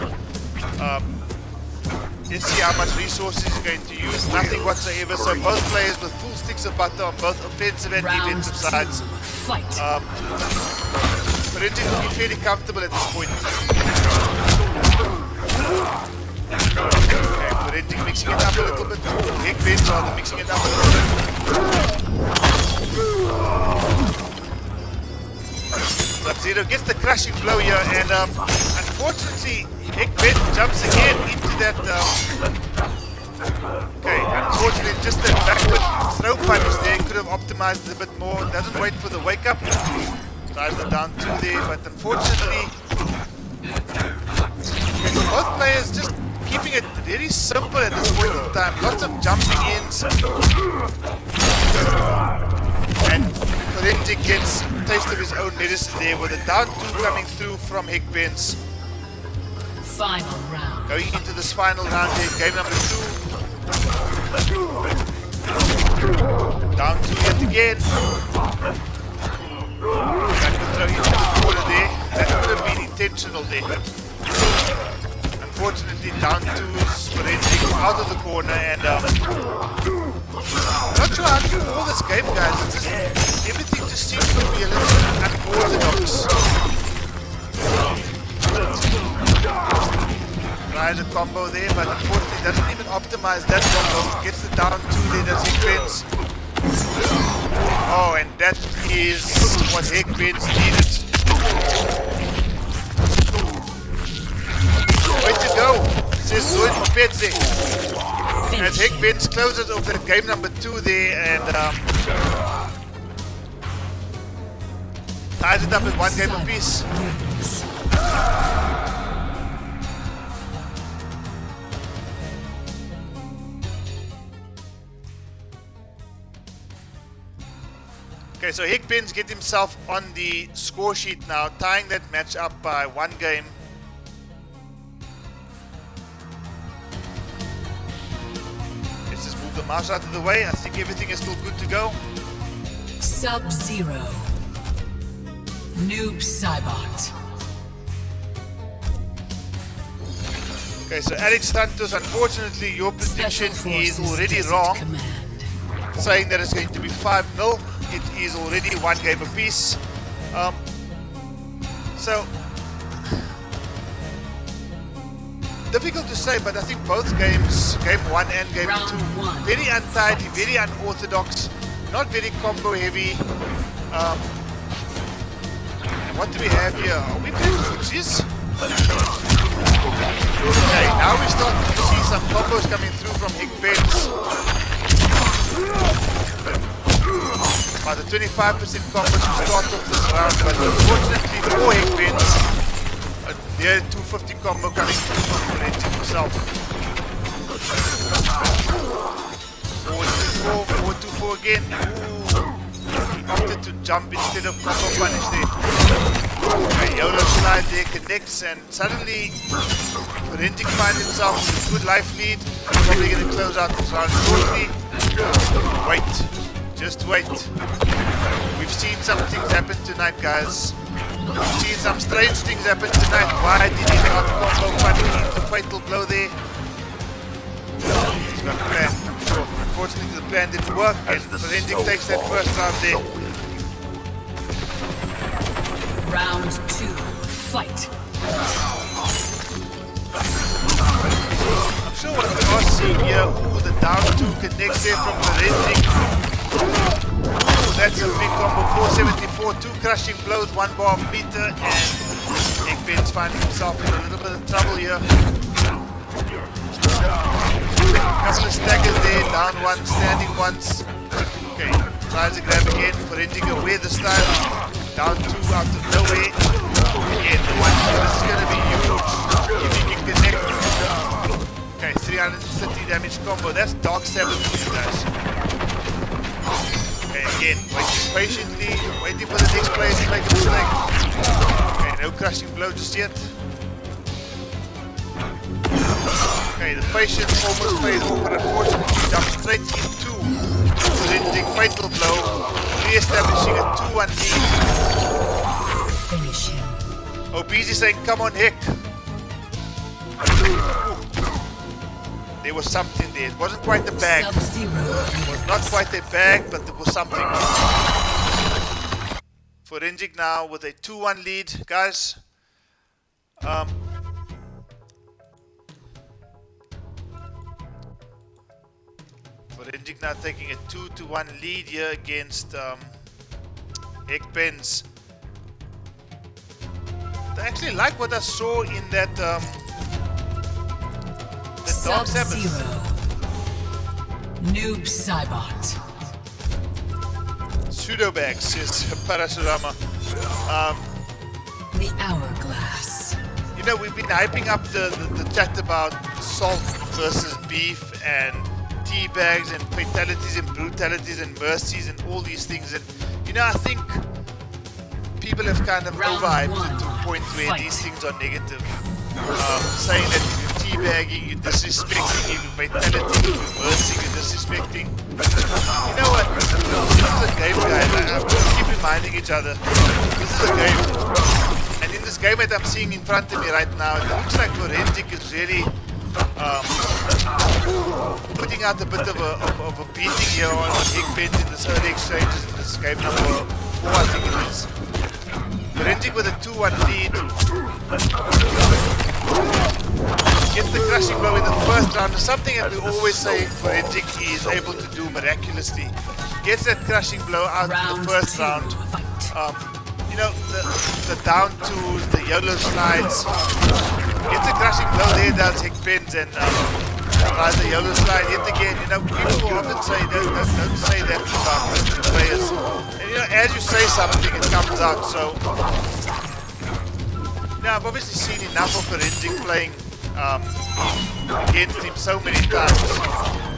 Let's see how much resources he's going to use. Nothing whatsoever, so both players with full sticks of butter on both offensive and defensive sides. Forensic looking fairly comfortable at this point. Okay, Forensic mixing it up a little bit. Hickbens rather mixing it up a little bit. Sub-Zero gets the crushing blow here, and unfortunately, Hickbens jumps again into that. Okay, unfortunately, just that backward throw punish there. Could have optimized it a bit more. Doesn't wait for the wake up. Drives it down 2 there, but unfortunately, both players just keeping it very simple at this point in time. Lots of jumping ins. And Forensic gets a taste of his own medicine there with a down 2 coming through from Hickbens. Final round. Going into this final round here, game number 2. Down 2 yet again. That could throw into the corner there. That could have been intentional there. Unfortunately, down 2 Forensic out of the corner, and I'm not sure how to call this game, guys. It's just, everything just seems to be a little unorthodox. Tries a combo there, but unfortunately doesn't even optimize that combo. Gets the down 2 there, does Hickbens. Oh, and that is what Hickbens needed. Way to go, says Zoid Mopedze. As Hickbens closes off at game number 2 there, and ties it up with 1 game apiece. Okay, so Hickbens get himself on the score sheet now, tying that match up by 1 game. Let's just move the mouse out of the way. I think everything is still good to go. Sub-Zero. Noob Saibot. Okay, so Alex Santos, unfortunately, your prediction is already wrong, saying that it's going to be 5-0. It is already 1 game apiece. So difficult to say, but I think both games, game 1 and game 2, very untidy, very unorthodox, not very combo heavy. What do we have here? Are we doing footsies? Okay, now we start to see some combos coming through from Gibbs. About the 25% combos to start off this round, but unfortunately for Gibbs, near 250 combo coming through from Ludrik himself. 4-2-4 again. Ooh. Opted to jump instead of combo punish there. Okay, YOLO slide there connects, and suddenly Ludrik finds himself with a good life lead. Probably going to close out this round shortly. Wait, just wait. We've seen some things happen tonight, guys. We've seen some strange things happen tonight. Why did he not combo punish the fatal blow there? He's got a plan. Sure. Unfortunately, the plan didn't work, and Ludrik takes that first round there. Round 2, fight. I'm sure what we are seeing here. Ooh, the down 2 connects there from Ludrik. Ooh, that's a big combo. 474, 2 crushing blows, 1 bar of meter, and Gibbs finding himself in a little bit of trouble here. Couple of staggers there, down 1, standing once. Okay, tries to grab again. Ludrik away this time. Down 2 out of nowhere. Again, the 1. This is going to be huge. If he can connect. Okay, 330 damage combo. That's Dark 7 for you guys. Okay, again, waiting patiently, waiting for the next player to make a mistake. Okay, no crushing blow just yet. Okay, the patience almost paid off, but unfortunately jumps straight into Ludrik fatal blow, re-establishing a 2-1 lead. Finish him. OBZ saying, come on, Hick. There was something there. It wasn't quite the bag. It was not quite a bag, but there was something. For Ludrik now with a 2-1 lead, guys. Ludrik now taking a 2-1 lead here against Gibbs. I actually like what I saw in that the Dark Sabbath. Noob Cybot. Pseudo bags, says Parasurama. The Hourglass. You know, we've been hyping up the chat about salt versus beef and tea bags and fatalities and brutalities and mercies and all these things, and you know, I think people have kind of overhyped it to a point where these things are negative, saying that if you're teabagging, you're disrespecting, if you're fatalities, if you're mercy, you're disrespecting. You know what, this is a game, guys. I keep reminding each other, this is a game, and in this game that I'm seeing in front of me right now, it looks like Ludrik is really putting out a bit of a beating here on Gibbs in this early exchanges in this game number 4, I think it is. Ludrik with a 2-1 lead. Gets the crushing blow in the first round. Something that we always say Ludrik is able to do miraculously. Gets that crushing blow out in the first round. You know, the down 2s, the YOLO slides. Gets a crushing blow there, does Gibbs, and tries the YOLO slide yet again. You know, people often say, don't say that about players. And you know, as you say something, it comes out. So, now I've obviously seen enough of Ludrik playing against him so many times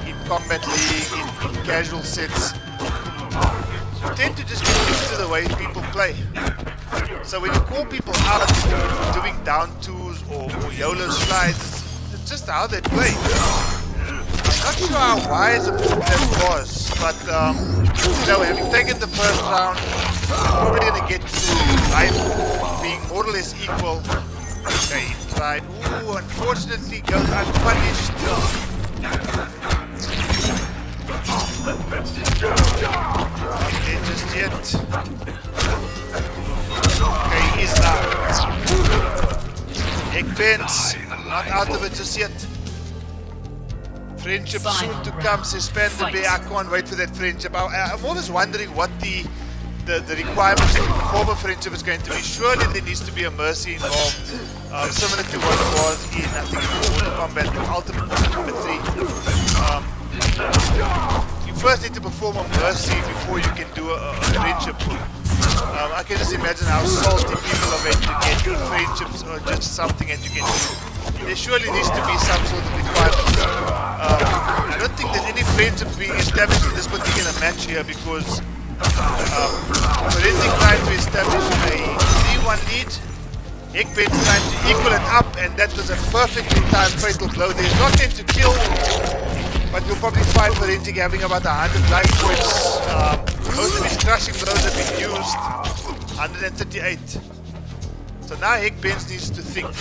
in Kombat League, in casual sets. You tend to just get used to the way people play. So when you call people out doing down 2s or YOLO slides, it's just how they play. I'm not sure how wise a move that was, but you know, having taken the first round, I'm probably going to get to life being more or less equal. Okay, he tried. Ooh, unfortunately goes unpunished. Okay, just yet. Okay, he's out. Gibbs not out of it just yet. Friendship soon to come, says Panda Bear. I can't wait for that friendship. I'm always wondering what the requirements to perform a friendship is going to be. Surely there needs to be a mercy involved, similar to what it was in, I think, Mortal Kombat, Ultimate Kombat 3. You first need to perform a mercy before you can do a friendship. I can just imagine how salty people are going to get if friendships or just something that you can do. There surely needs to be some sort of requirement. I don't think there's any friendships being established in this particular match here because Forensic trying to establish a 3-1 lead. Hickben's trying to equal it up, and that was a perfectly timed fatal blow. There's not going to kill, but you'll probably find Forensic having about 100 life points. Most of his crushing blows have been used. 138. So now Hickben's needs to think.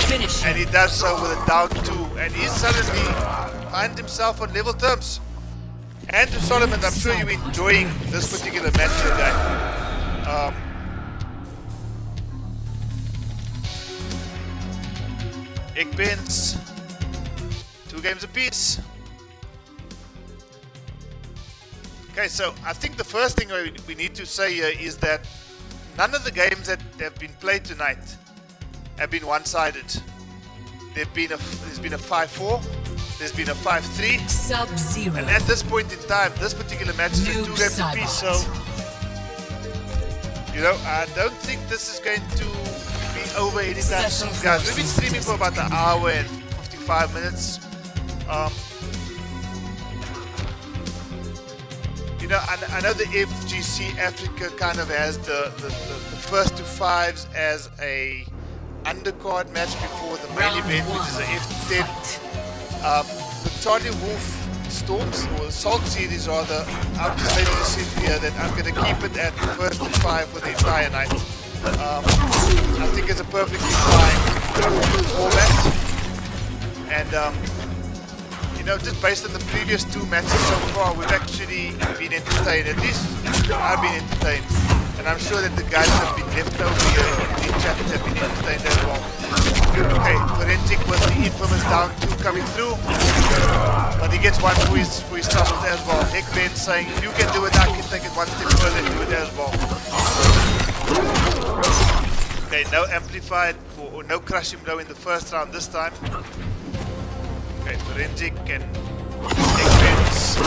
Finish. And he does so with a down 2, and he suddenly finds himself on level terms. Andrew Solomon, I'm sure you're enjoying this particular match today. Hickben's 2 games apiece. Okay, so I think the first thing we need to say here is that none of the games that have been played tonight have been one-sided. There's been a 5-4, there's been a 5-3, Sub-Zero. and at this point in time, this particular match is a 2 games apiece. So, you know, I don't think this is going to be over anytime soon, guys. We've been streaming for about an hour and 55 minutes. You know, I know the AFGC Africa kind of has the first 2 5s as a undercard match before the main event, which is a F10. The Charlie Wolf Storms, or Salt series rather, I'm just letting you see here that I'm going to keep it at the first 2 5 for the entire night. I think it's a perfectly fine format. And, you know, just based on the previous 2 matches so far, we've actually been entertained. At least I've been entertained. And I'm sure that the guys that have been left over here in the chat have been entertained as well. Okay, Forensic with the infamous down 2 coming through. But he gets 1 for his troubles as well. Hickben saying, if you can do it, I can take it 1 step further and do it as well. Okay, no amplified or no crushing blow in the first round this time. Okay, Forensic and Hickben's.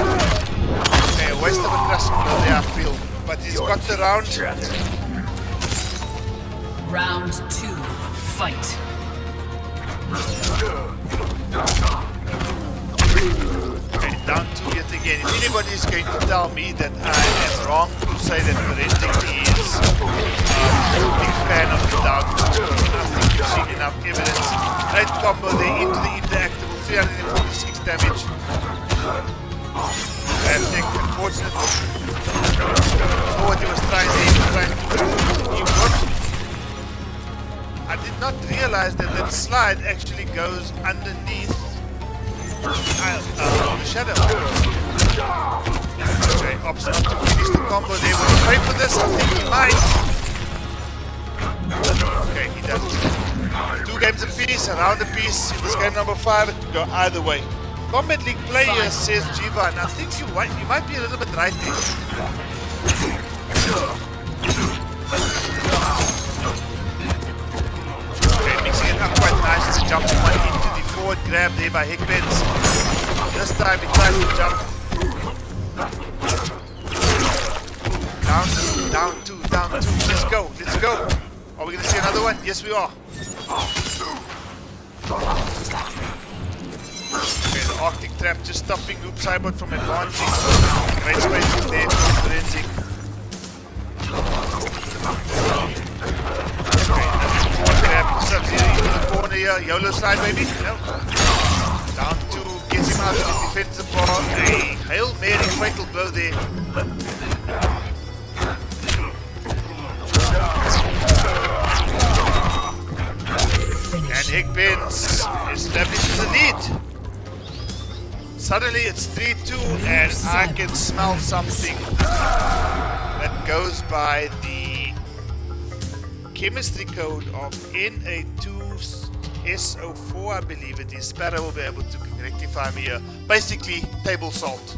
Okay, a waste of a crushing blow there, I feel. But he's got the round. Round 2, fight. Okay, down 2 yet again. If anybody is going to tell me that I am wrong to say that Forensic is a big fan of the down 2, I think you've seen enough evidence. Great combo there into the interactable, 346 damage. Bad tech, unfortunately. So what he was trying to do. I did not realize that that slide actually goes underneath the shadow. Okay, Ops not to finish the combo there. Will he pay for this? I think he might. Okay, he does. 2 games apiece, a round apiece. In this game number 5, it could go either way. Kombat League player, says Jivan. I think you might be a little bit right there. Okay, mixing it up quite nice. It's a jumping one into the forward grab there by Hickben's. This time he tries to jump. Down two. Let's go. Are we going to see another one? Yes, we are. Okay, the Arctic Trap just stopping Loop Cybot from advancing. Great spacing there from Forensic. Okay, forward grab, Sub-Zero into the corner here. YOLO slide maybe? No. Down 2, gets him out of the defensive bar. A Hail Mary fatal blow there. And Hickben's establishes a lead. Suddenly it's 3-2 and I can smell something that goes by the chemistry code of Na2 SO4, I believe it is. Sparrow will be able to rectify me here. Basically, table salt.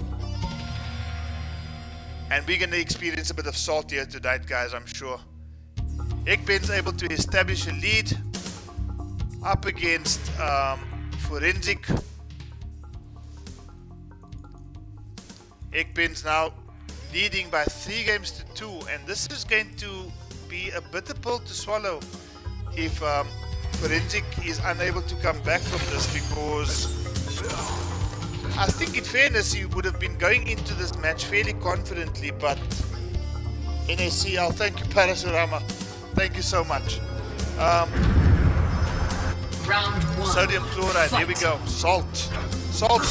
And we're going to experience a bit of salt here tonight, guys, I'm sure. Ekben's able to establish a lead up against Forensic. Ekben's now leading by 3 games to 2, and this is going to be a bitter pill to swallow if Forensic is unable to come back from this, because I think in fairness he would have been going into this match fairly confidently, but NACL, thank you Parasurama, thank you so much. Round 1. Sodium chloride, Fight. here we go. Salt. Salt.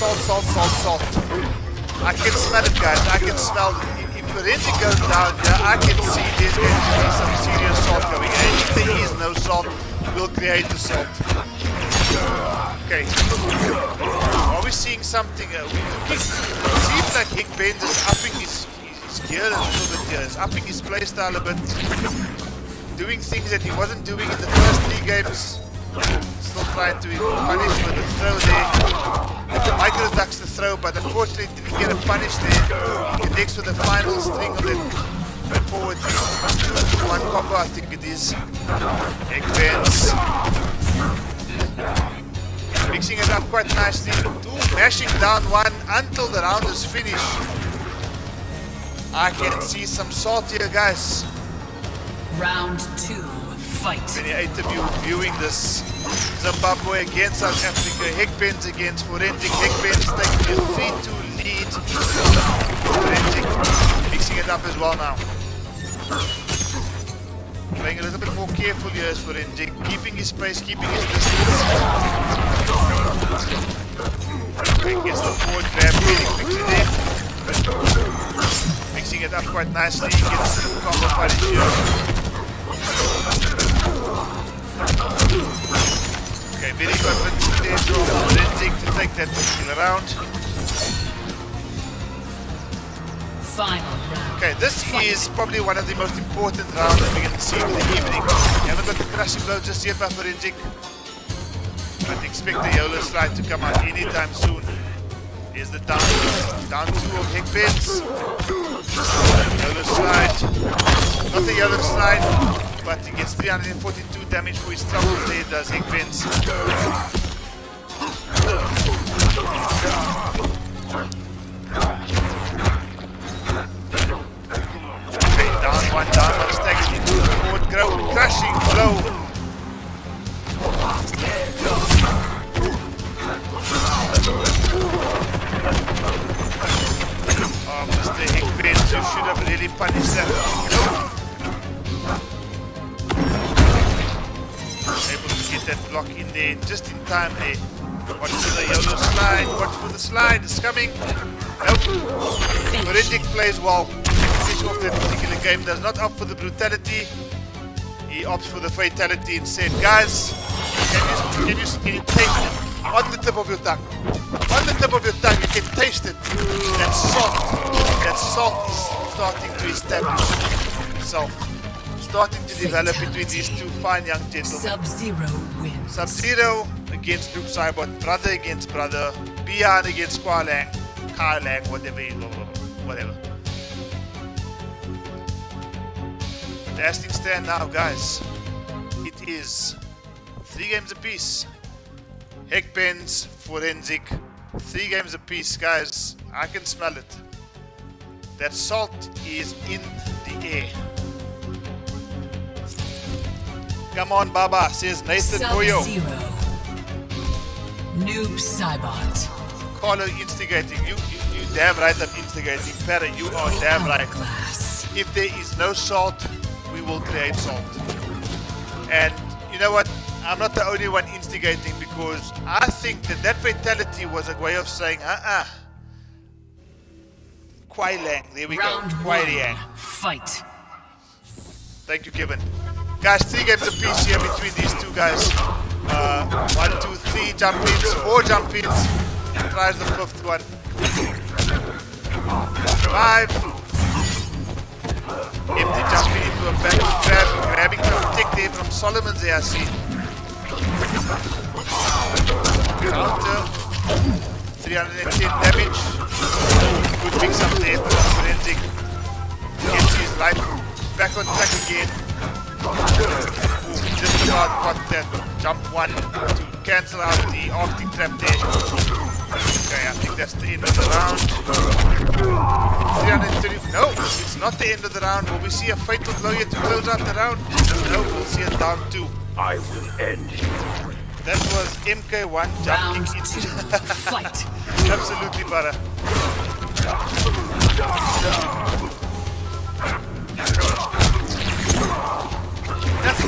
I can smell it, guys. I can smell it. If Forensic goes down here, I can see there's going to be some serious salt going in. If there is no salt, we'll create the salt. Okay. Are we seeing something? It seems like Hickbend is upping his gear a little bit here. He's upping his playstyle a bit. Doing things that he wasn't doing in the first 3 games. Still trying to punish with the throw there. Micro ducks the throw, but unfortunately didn't get a punish there. He connects with the final string of it. Went forward. 2-1 combo, I think it is. Ekben's mixing it up quite nicely. 2 mashing down 1 until the round is finished. I can see some salt here, guys. Round 2. Fight. Many of you viewing this. Zimbabwe against South Africa. Hickbens against Forensic. Hickbens taking a 3-2 lead. Forensic mixing it up as well now. Playing a little bit more careful here as Forensic. Keeping his pace, keeping his distance. Okay, gets the forward grab really quickly there. Mixing it up quite nicely. Gets the combo punish here. Okay, very convincing there from Forensic to take that particular round. Final round. Okay, this is probably one of the most important rounds that we're going to see in the evening. We haven't got the crushing blow just yet by Forensic. I'd expect the YOLO slide to come out anytime soon. Here's the down 2 of Hickbens. YOLO slide. Not the YOLO slide, but he gets 342 damage for his trouble there, does Hickbens. Okay, down one, staggered into the forward crushing blow. Oh, Mr. Hickbens, you should have really punished that. Able to get that block in there just in time. Hey, watch for the YOLO slide. Watch for the slide. It's coming. Nope. Forensic plays well. Finish off that particular game. Does not opt for the brutality. He opts for the fatality instead. Guys, can you taste it? On the tip of your tongue. On the tip of your tongue, you can taste it. That salt. That salt is starting to establish itself. Starting to develop between these 2 fine young gentlemen. Sub-Zero wins. Sub-Zero against Luke Cybot, brother against brother, Bian against Kwalang, Karlang, whatever. The as things stand now, guys, it is 3 games apiece. Hickbens, Forensic, 3 games apiece, guys. I can smell it. That salt is in the air. Come on, Baba, says Nathan Boyo. Sub-Zero. Noob Cybot. Carlo instigating. You damn right I'm instigating. Para, you are damn right. Hourglass. If there is no salt, we will create salt. And you know what? I'm not the only one instigating, because I think that fatality was a way of saying, Kwai Lang. There we Round go. Kwai 1. Lang. Fight. Thank you, Kevin. Guys, 3 games apiece here between these 2 guys. 1, 2, 3 jump ins, 4 jump ins. Tries the 5th one. 5. Empty jumping into a back grab, grabbing some tech there from Solomon's there, I see. Counter. 310 damage. Good mix up there for Forensic. Gets his life back on track again. Just about got that jump one to cancel out the Arctic trap there. Okay, I think that's the end of the round. 330. No, it's not the end of the round. Will we see a fatal blow here to close out the round? No, we'll see it down 2. I will end you. That was MK1 jumping into Fight. absolutely butter. That's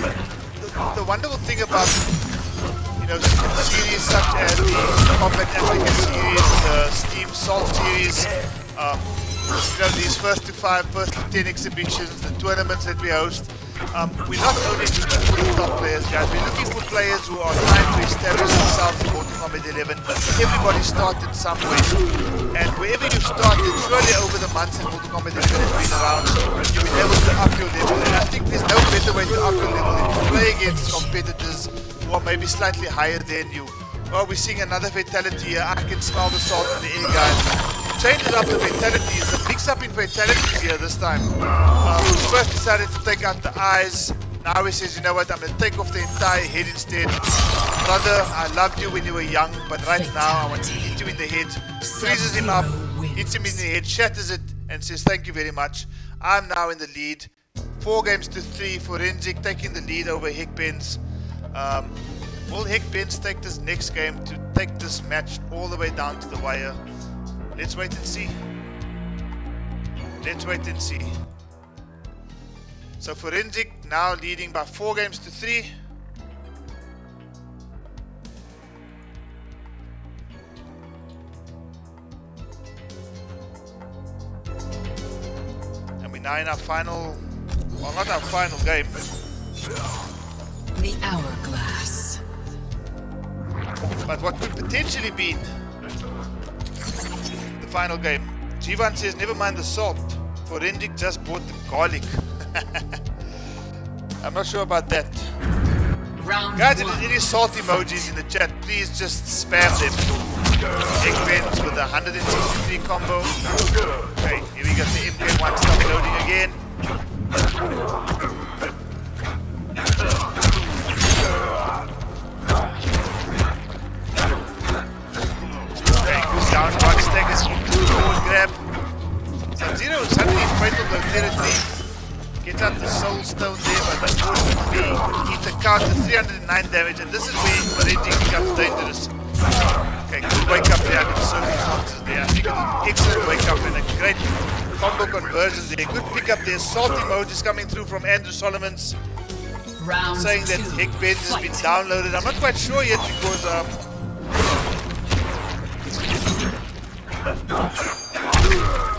the wonderful thing about series such as the Kombat Africa series, the Steam Salt series, these first to 5, first to 10 exhibitions, the tournaments that we host. We're not only looking for the top players, guys. We're looking for players who are trying to establish themselves in Mortal Kombat 11. Everybody started somewhere, and wherever you started, surely over the months that Mortal Kombat 11 has been around, you've been able to up your level. And I think there's no better way to up your level than to play against competitors who are maybe slightly higher than you. Well, we're seeing another fatality here. I can smell the salt in the air, guys. Changes up the fatalities, the mix up in fatalities here this time. First decided to take out the eyes. Now he says, you know what, I'm going to take off the entire head instead. Brother, I loved you when you were young, but right now I want to hit you in the head. Freezes him up, hits him in the head, shatters it, and says thank you very much. I'm now in the lead. 4 games to 3, Forensic taking the lead over Heckbens. Will Heckbens take this next game to take this match all the way down to the wire? Let's wait and see. Let's wait and see. So Forensic now leading by 4 games to 3. And we're now in our final, well, not our final game. The hourglass. But what could potentially be the final game. Jivan says, never mind the salt. Forensic just bought the garlic. I'm not sure about that. Round Guys, if one. there's any salt emojis in the chat, please just spam them. Eggpens with a 163 combo. Okay, here we got the MK1 stop loading again. Down one stack is forward grab. Sub-Zero suddenly fatal blow territory. Gets out the soul stone there, but unfortunately hit the counter 309 damage, and this is where Forensic becomes dangerous. Okay, good wake up there under so many chances there. I think it's an excellent wake up and a great combo conversion there. Good pick up there. Salt emojis coming through from Andrew Solomons Round saying that 2. Heckbens has been Fight. downloaded. I'm not quite sure yet because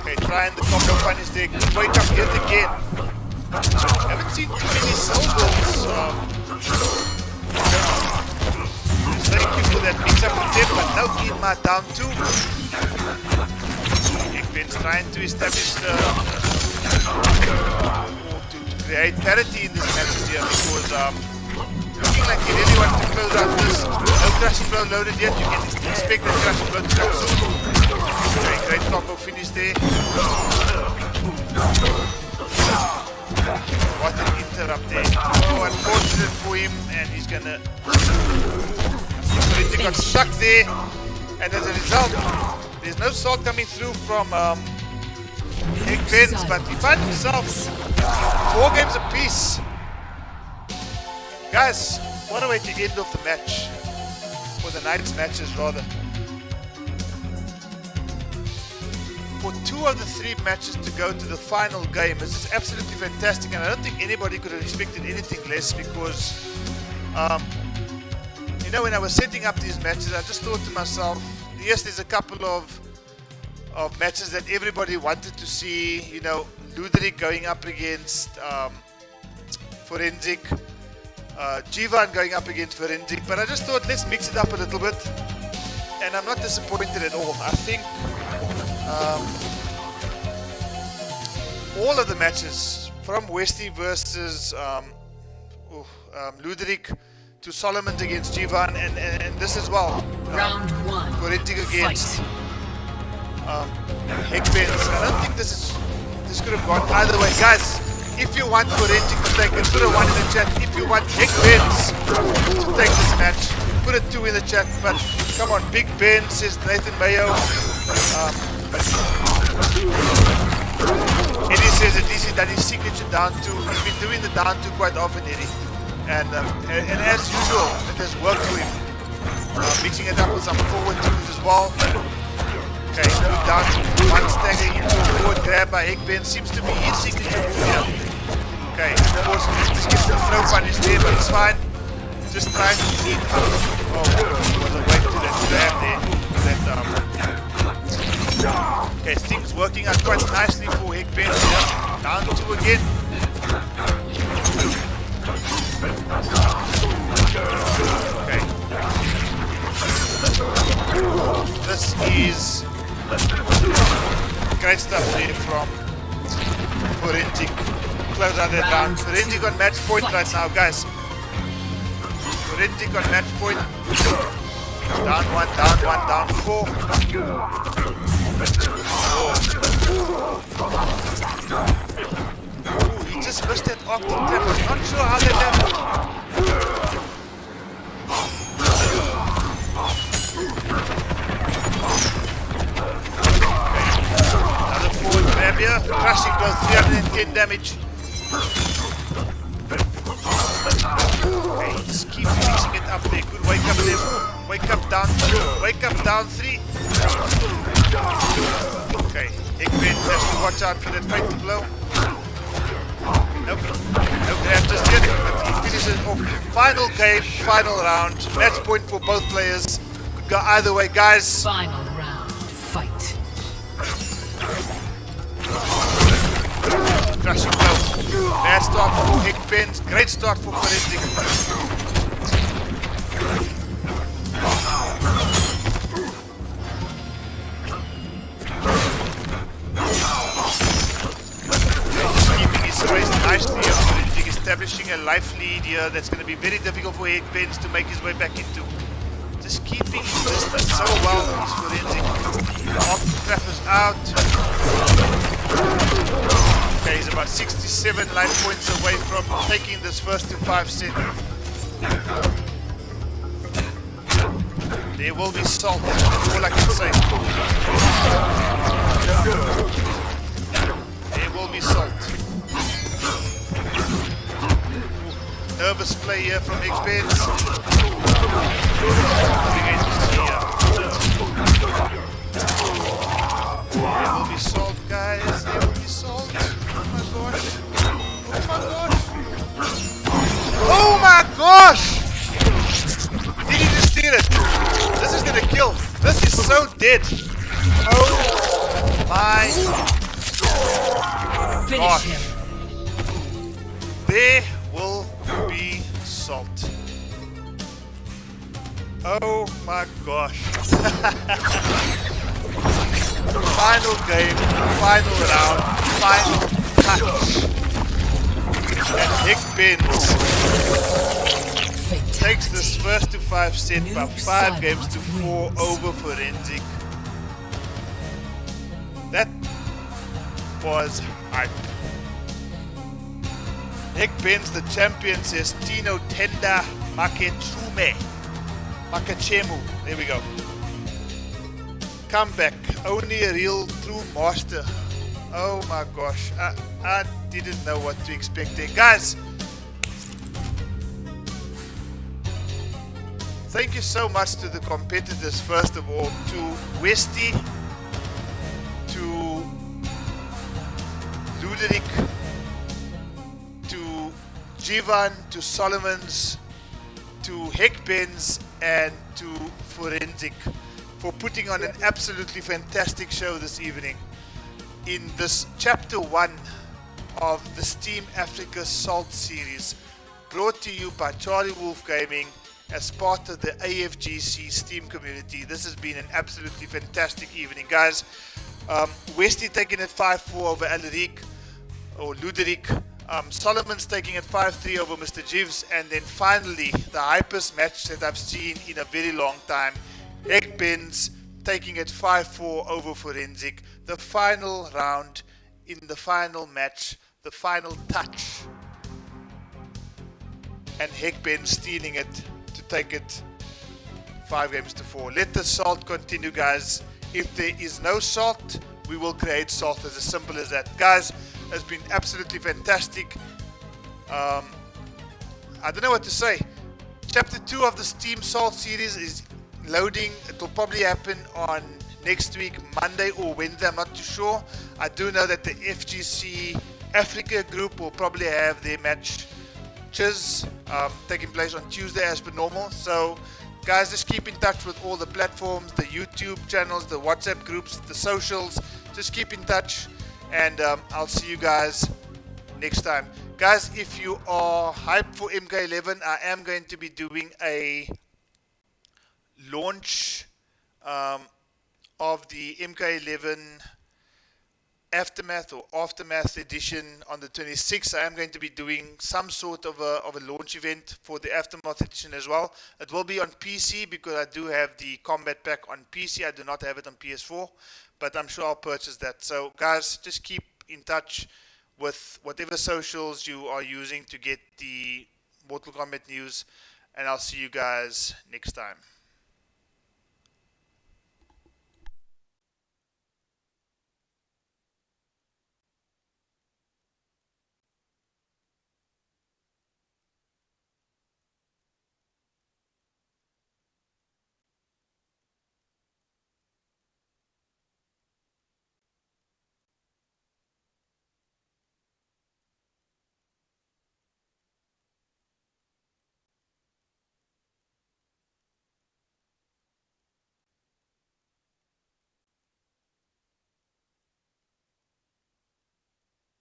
okay, trying the combo punish there. Good wake up yet again. Haven't seen too many soul balls. Thank you for that mix up with them, but no Kidma down 2. Heckbens trying to establish to create parity in this match here because looking like he really wants to close out this. No crushing blow loaded yet. You can expect that crushing blow to come soon. Okay, great combo finish there. What an interrupt there. Oh, unfortunate for him, and he's gonna. He got stuck there, and as a result, there's no salt coming through from Heckbens, but he finds himself 4 games apiece. Guys, what a way to end off the match, or the night's matches rather. For 2 of the 3 matches to go to the final game, this is absolutely fantastic, and I don't think anybody could have expected anything less because, when I was setting up these matches, I just thought to myself, yes, there's a couple of matches that everybody wanted to see, Ludrik going up against Forensic, Jivan going up against Forensic, but I just thought let's mix it up a little bit, and I'm not disappointed at all. I think all of the matches from Westy versus Ludrik to Solomon against Jivan, and this as well. Round 1. Forensic against Fight. Hickbins. I don't think this could have gone either way. Guys, if you want Forensic to take it, put a 1 in the chat. If you want Hickbins to take this match, put a 2 in the chat. But come on, Big Ben, says Nathan Mayo. Eddie says at least he's done his signature down 2. He's been doing the down 2 quite often, Eddie. And as usual, it has worked for him. Mixing it up with some forward 2s as well. Okay, move down to 1 stagger into a forward grab by Hickben. Seems to be his signature move here. Okay, of course, just gets the throw punish there, but it's fine. Just trying to keep. Oh, was a way to that grab there. Okay, things working out quite nicely for Hickben here. Down 2 again. Okay. This is great stuff there from Forensic. Close out that round. Forensic on match point right now, guys. Forensic on match point. Down 1, down 1, down 4. Ooh, he just missed that octave trap. I'm not sure how that happened. Another forward grab here. Crushing goes 310 damage. Okay, just keep mixing it up there. Good wake up there. Wake up down 2. Wake up down 3. Okay, Hickben has to watch out for that fatal blow. Nope, no grab just yet, but he finishes off. Final game, final round. Match point for both players. Could go either way, guys. Final round. Fight. Crushing blow. Bad start for Hickben. Great start for Forensic. Raised nicely here, Ludrik, establishing a life lead here that's going to be very difficult for Hickbens to make his way back into. Just keeping his distance so well for his Forensic. Off trap is out. Okay, he's about 67 life points away from taking this first to 5 set. There will be salt, that's all I can say. There will be salt. Nervous play here from Hickbens. There will be salt, guys. There will be salt. Oh my gosh. Oh my gosh! Did he just steal it? This is gonna kill. This is so dead. Oh my gosh. Finish him. There will be salt. Oh my gosh. Final game, final round, final touch. And Hickbens takes this first to 5 set by 5 games to 4 over Forensic. That was hype. Hickbens, the champion, says Tino Tenda Makachemu. There we go. Comeback. Only a real true master. Oh my gosh. I didn't know what to expect there. Guys, thank you so much to the competitors, first of all, to Westy, to Ludrik, to Jivan, to Solomons, to Hickbens, and to Forensic for putting on an absolutely fantastic show this evening in this chapter 1 of the Steam Africa Salt series, brought to you by Charlie Wolf Gaming as part of the AFGC Steam community. This has been an absolutely fantastic evening, guys. Westy taking it 5-4 over Ludrik. Solomon's taking it 5-3 over Mr. Gibbs, and then finally the hypest match that I've seen in a very long time. Gibbs taking it 5-4 over Forensic. The final round in the final match, the final touch, and Gibbs stealing it to take it 5-4. Let the salt continue, guys. If there is no salt, we will create salt. As simple as that, guys. It's been absolutely fantastic. I don't know what to say. Chapter 2 of the Steam Salt series is loading. It will probably happen on next week, Monday or Wednesday. I'm not too sure. I do know that the FGC Africa group will probably have their matches taking place on Tuesday as per normal. So guys, just keep in touch with all the platforms, the YouTube channels, the WhatsApp groups, the socials. Just keep in touch, and I'll see you guys next time. Guys, if you are hyped for MK11, I am going to be doing a launch of the MK11 Aftermath or Aftermath edition on the 26th. I am going to be doing some sort of a launch event for the Aftermath edition as well. It will be on PC because I do have the Kombat pack on PC. I do not have it on PS4, but I'm sure I'll purchase that. So guys, just keep in touch with whatever socials you are using to get the Mortal Kombat news, and I'll see you guys next time.